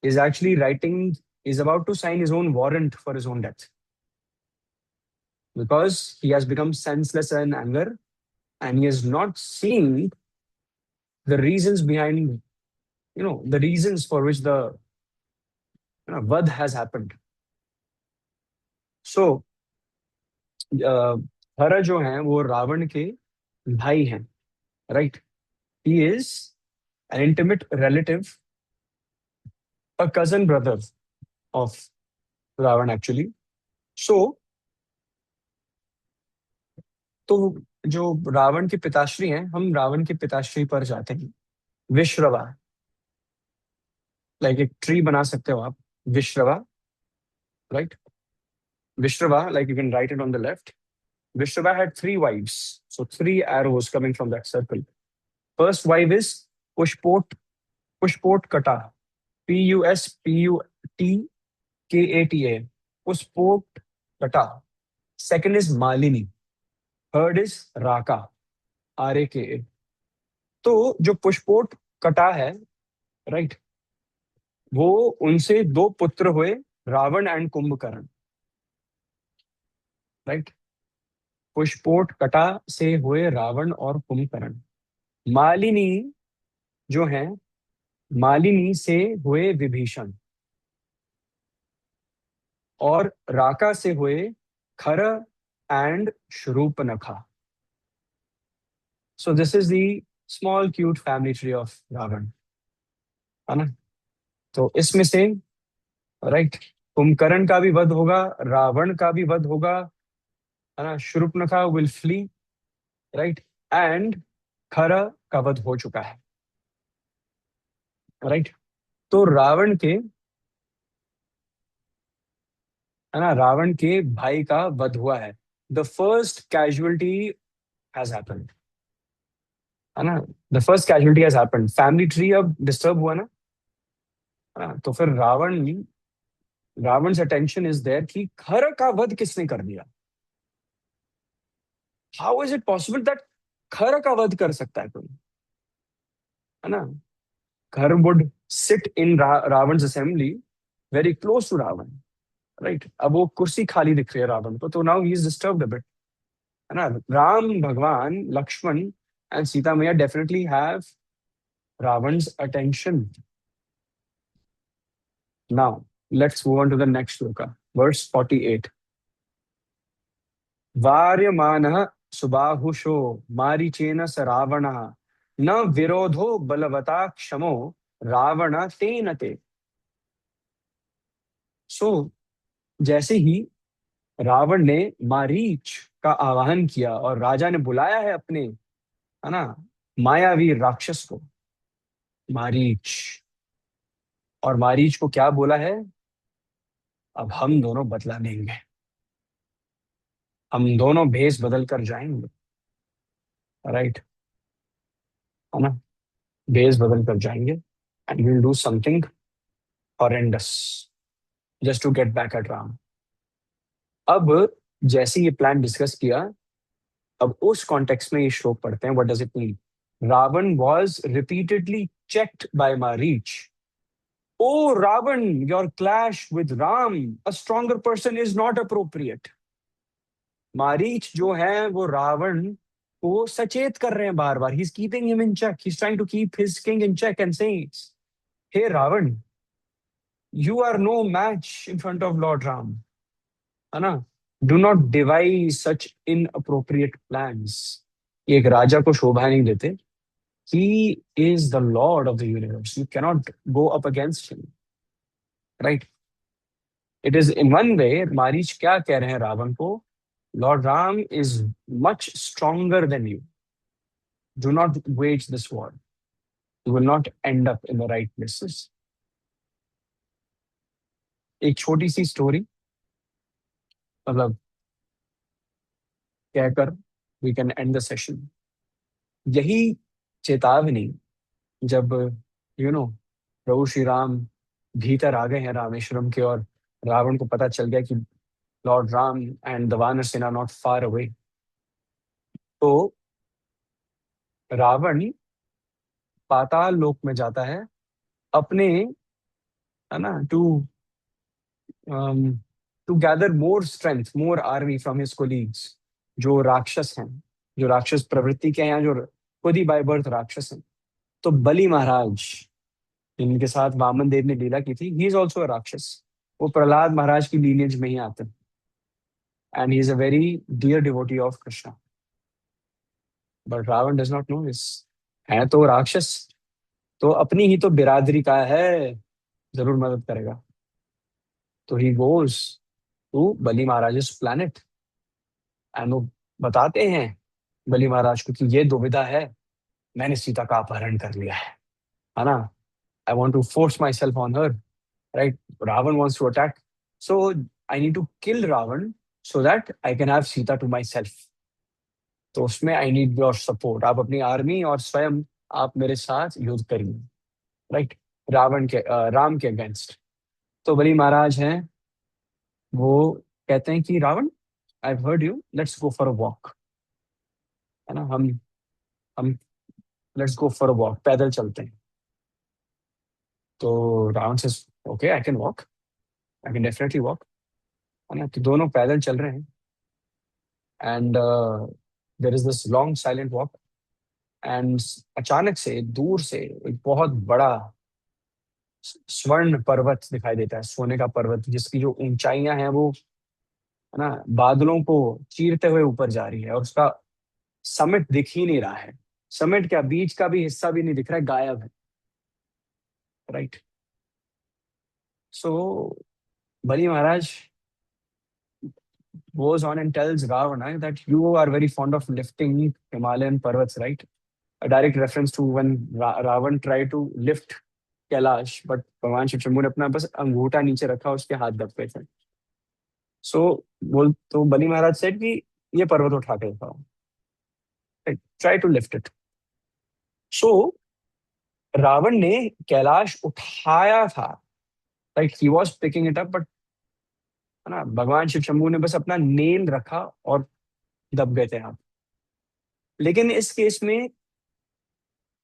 is actually writing, is about to sign his own warrant for his own death. Because he has become senseless in anger and he is not seeing the reasons behind, the reasons for which the Vad has happened. So, खरा जो हैं वो रावण के भाई हैं, right? He is an intimate relative, a cousin brother of Ravan actually. So, तो जो रावण के पिताश्री हैं, हम रावण के पिताश्री पर जाते हैं। विश्रवा, लाइक एक ट्री बना सकते हो आप, Vishrava, right? Vishrava, like you can write it on the left. Vishrava had 3 wives, so 3 arrows coming from that circle. First wife is Pushpotkata, Pusputtkata, Pushpotkata. Second is Malini. Third is Raka, Raka. तो जो पुष्पोट कटा है, right, वो उनसे 2 पुत्र हुए, Ravan and Kumbhakarna, right? पुष्पोट कटा से हुए रावण और कुंभकर्ण। मालिनी जो है, मालिनी से हुए विभीषण, और राका से हुए Khar and Shurpanakha. So this is the small cute family tree of Ravan, है ना? तो इसमें से, राइट, कुंभकर्ण का भी वध होगा, रावण का भी वध होगा, है ना? Shurpanakha will flee, right, and Khar का वध हो चुका है, राइट? तो रावण के, है ना, रावण के भाई का वध हुआ है। The first casualty has happened, है ना? The first casualty has happened. Family tree अब डिस्टर्ब हुआ ना, है ना? तो फिर रावण अटेंशन इज देयर कि खर का वध किसने कर दिया? How is it possible that खर का वध कर सकता है कोई, है ना? Khar would sit in Ravan assembly very close to Ravan, right? अब वो कुर्सी खाली दिख रही है रावण को, तो now he is disturbed a bit, है ना? राम भगवान, लक्ष्मण एंड सीता मैया definitely have Ravan's attention. Now, let's move on to the next shloka, verse 48. Varyamanah subahusho marichena sa Ravana na virodho balavata kshamo Ravana tenate. So, जैसे ही रावण ने मारीच का आवाहन किया और राजा ने बुलाया है अपने, है ना, मायावी राक्षस को, मारीच, और मारीच को क्या बोला है? अब हम दोनों बदला लेंगे, हम दोनों भेष बदल कर जाएंगे, राइट, है ना? भेष बदल कर जाएंगे and will do something horrendous just to get back at Ram. अब जैसे ये प्लान डिस्कस किया, अब उस कॉन्टेक्स्ट में ये श्लोक पढ़ते हैं। What does it mean? Ravana was repeatedly checked by Maricha. Oh Ravana, your clash with Rama, a stronger person is not appropriate. Maricha जो है वो रावण को सचेत कर रहे हैं बार बार। He is keeping him in check, he is trying to keep his king in check and saying, hey Ravana, you are no match in front of lord Rama, है ना? Do not device such inappropriate plans. ये एक राजा को शोभा नहीं देते। He is the lord of the universe, you cannot go up against him, right? It is in one way, Marich क्या कह रहे हैं रावण को? Lord Ram is much stronger than you. Do not wage this war. You will not end up in the right places. एक छोटी सी story मतलब कहकर we can end the session. यही चेतावनी जब प्रभु श्री राम भीतर आ गए हैं रामेश्वरम के, और रावण को पता चल गया कि लॉर्ड राम एंड द वानर सेना नॉट फार अवे, तो रावण पाताल लोक में जाता है अपने, है ना, to gather more strength, more army from his colleagues, जो राक्षस हैं, जो राक्षस प्रवृत्ति के हैं, जो खुद ही बाय बर्थ राक्षस हैं। तो बलि महाराज, जिनके साथ वामन देव ने लीला की थी, ही इज ऑल्सो अ राक्षस। वो प्रहलाद महाराज की लीनियज में ही आते हैं, and he is a very dear devotee of Krishna. But Ravan does not know this, है तो राक्षस, तो अपनी ही तो बिरादरी का है, जरूर मदद करेगा। तो he goes to Bali Maharaj planet, and वो बताते हैं बलि महाराज को कि ये दुविधा है, मैंने सीता का अपहरण कर लिया है ना, I want to force myself on her, right, Ravan wants to attack, so I need to kill Ravan so that I can have Sita to myself. तो उसमें आई नीड योर सपोर्ट, आप अपनी आर्मी और स्वयं आप मेरे साथ युद्ध करिए, राइट, रावण के राम के अगेंस्ट। तो बलि महाराज हैं, वो कहते हैं कि Ravan, I heard you, let's go for a walk, है ना, हम let's go for a walk, पैदल चलते हैं। तो रावण से, okay I can walk, I can definitely walk, है ना। तो दोनों पैदल चल रहे हैं, and there is this long silent walk, and अचानक से दूर से एक बहुत बड़ा स्वर्ण पर्वत दिखाई देता है, सोने का पर्वत, जिसकी जो ऊंचाइयां हैं वो, है ना, बादलों को चीरते हुए ऊपर जा रही है, और उसका समिट दिख ही नहीं रहा है। समिट क्या, बीच का भी हिस्सा भी नहीं दिख रहा है, गायब है, right. So Bali Maharaj goes on and tells Ravana that you are very fond of lifting Himalayan parvats, right? A direct reference to when Ravan tried to lift Kailash, but भगवान शिव शंभू ने अपना बस अंगूठा नीचे रखा, उसके हाथ दब गए थे। सो बोल, तो बलि महाराज सेड कि ये पर्वत उठा के दिखाओ, ट्राई टू लिफ्ट इट। सो रावण ने कैलाश उठाया था, like he was picking it up, but, है ना, भगवान शिव शंभू ने बस अपना नेल रखा और दब गए थे हाथ। लेकिन इस केस में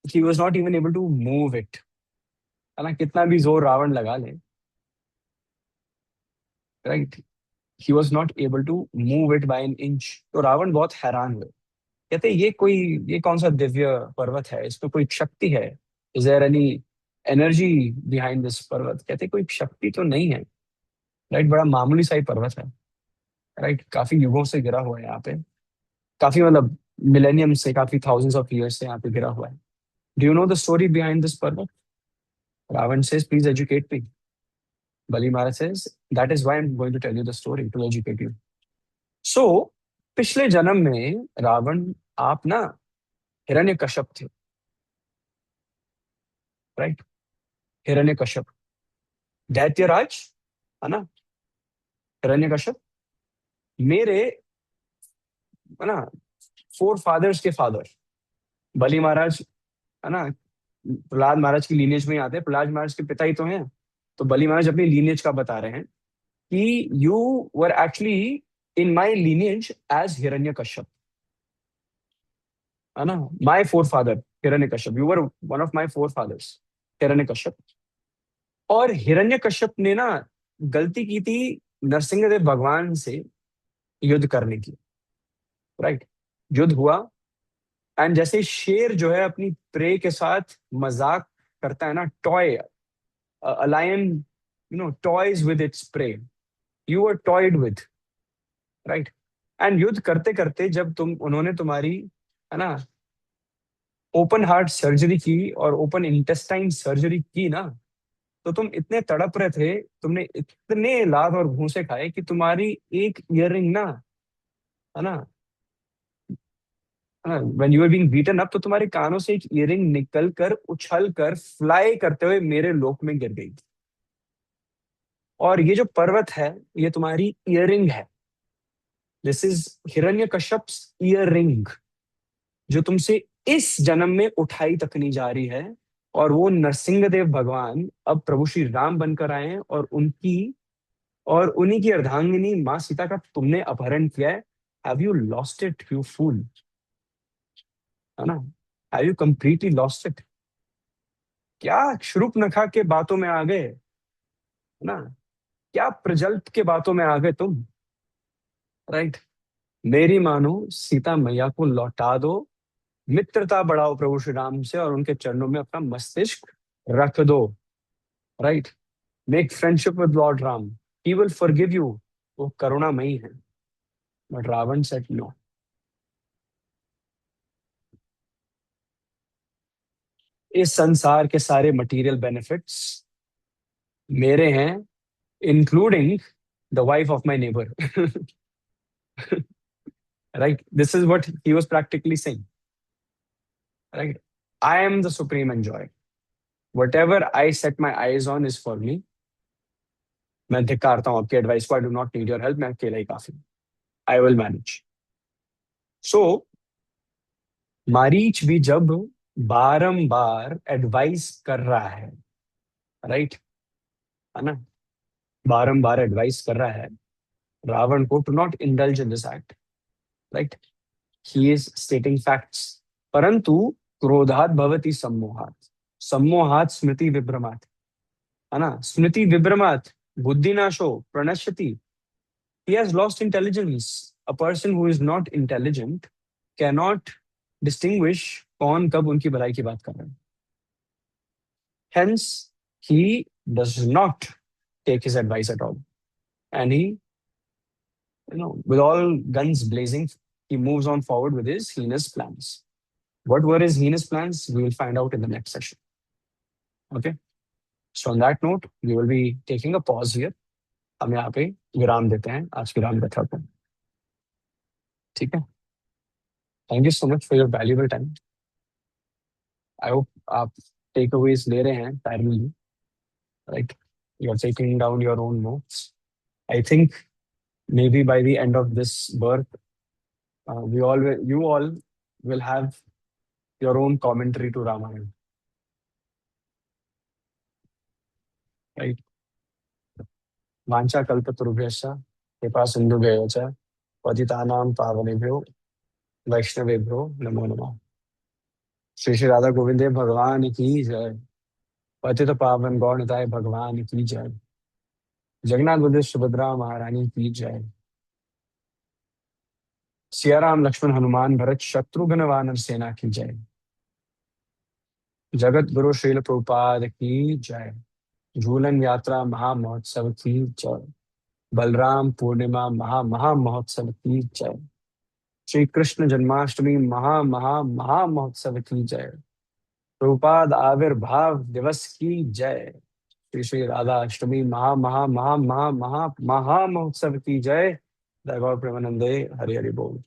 he was not even able to move it, है ना, कितना भी जोर रावण लगा ले, right, he was not able to move it by an inch. तो रावण बहुत हैरान हुए, कहते ये कौन सा दिव्य पर्वत है, इसमें कोई शक्ति है, is there any energy behind this पर्वत? कहते कोई शक्ति तो नहीं है, राइट, बड़ा मामूली सा ही पर्वत है, राइट, काफी युगों से गिरा हुआ है यहाँ पे, काफी मतलब मिलेनियम से, काफी थाउजेंड्स ऑफ ईयर्स से यहाँ पे गिरा हुआ है। Do you know the story behind this parvat? Ravana says, please educate me. Bali Maharaj says, that is why I am going to tell you the story, to educate you. So पिछले जन्म में रावण, आप ना हिरण्यकश्यप थे, राइट, हिरण्यकश्यप, दैत्यराज, है ना, हिरण्यकश्यप मेरे, है ना, फोर फादर्स के फादर, बलि महाराज, है ना, प्रहलाद महाराज की लीनेज में ही आते हैं, प्रहलाद महाराज के पिता ही तो हैं। तो बलि महाराज अपनी लीनेज का बता रहे हैं कि you were actually in my lineage as Hiranyakashipu, है ना, my forefather Hiranyakashipu, you were one of my forefathers Hiranyakashipu. और हिरण्यकश्यप ने ना गलती की थी नरसिंहदेव भगवान से युद्ध करने की, राइट, युद्ध हुआ, एंड जैसे शेर जो है अपनी प्रे के साथ मजाक करता है ना, toy, a lion, toys with its prey, you were toyed with, right, and युद्ध करते करते जब उन्होंने तुम्हारी, है ना, ओपन हार्ट सर्जरी की और ओपन इंटेस्टाइन सर्जरी की ना, तो तुम इतने तड़प रहे थे, तुमने इतने लात और घूंसे खाए कि तुम्हारी एक ईयररिंग ना, है ना, when you are being beaten up, तो तुम्हारे कानों से एक ईयरिंग निकल कर, उछल कर, फ्लाई करते हुए मेरे लोक में गिर गई। और ये जो पर्वत है, ये तुम्हारी इयरिंग है। दिस इज हिरण्यकश्यप्स इयरिंग, जो तुमसे इस जन्म में उठाई तक नहीं जा रही है। और वो नरसिंहदेव भगवान अब प्रभु श्री राम बनकर आए हैं, और उन्हीं की अर्धांगिनी माँ सीता का तुमने अपहरण किया है। Have you lost it, you fool? है ना? Have you completely lost it? क्या शूर्पणखा के बातों में आ गए, है ना? क्या प्रजल्प के बातों में आ गए तुम? राइट? मेरी मानो, सीता मैया को लौटा दो, मित्रता बढ़ाओ प्रभु श्री राम से, और उनके चरणों में अपना मस्तिष्क रख दो। Right? Make friendship with lord Ram, he will forgive you. वो करुणामयी है। But Ravan said no. इस संसार के सारे मटेरियल बेनिफिट्स मेरे हैं, including the wife of my neighbour. Right? This is what he was practically saying. Right? I am the supreme enjoy, whatever I set my eyes on is for me. मैं धिक्कारता हूँ आपकी advice को, I do not need your help, मैं अकेला ही काफी, I will manage. सो मारीच भी जब बारंबार एडवाइस कर रहा है, राइट, है ना, बारंबार एडवाइस कर रहा है रावण को to not indulge in this act, right, he is stating facts. परंतु क्रोधात भवति सम्मोहात, सम्मोहात स्मृति विभ्रमात, है ना, स्मृति विभ्रमात बुद्धिनाशो प्रणश्यति। He has lost intelligence. A person who is not intelligent cannot distinguish कौन कब उनकी भलाई की बात कर रहा है। Hence, he does not take his advice at all. And he, with all guns blazing, he moves on forward with his heinous plans. What were his heinous plans? We will find out in the next session. Okay? So on that note, we will be taking a pause here. हम यहाँ पे विराम देते हैं आज की राम कथा को। ठीक है? Thank you so much for your valuable time. I hope आप टेक अवेज ले रहे हैं timely, right? You are taking down your own notes. I think maybe by the end of this birth, you all will have your own commentary to Ramayana, right? वांछा कल्पतरुभ्यश्च कृपा सिन्धुभ्यश्च च पतितानां पावनेभ्यो वैष्णवेभ्यो नमो नमः। श्री श्री राधा गोविंद देव भगवान की जय। पतित पावन गौणताय भगवान की जय। जगन्नाथ बलदेव सुभद्रा महारानी की जय। सिया राम लक्ष्मण हनुमान भरत शत्रुघ्न वानर सेना की जय। जगत गुरु श्रील प्रभुपाद की जय। झूलन यात्रा महामहोत्सव की जय। बलराम पूर्णिमा महा महा महोत्सव की जय। श्री कृष्ण जन्माष्टमी महा महा महा महोत्सव की जय। प्रभुपाद आविर्भाव दिवस की जय। श्री श्री राधा अष्टमी महा महा महा महा महा महा महोत्सव की जय। जय गौर प्रेमानंदे। हरि हरि बोल।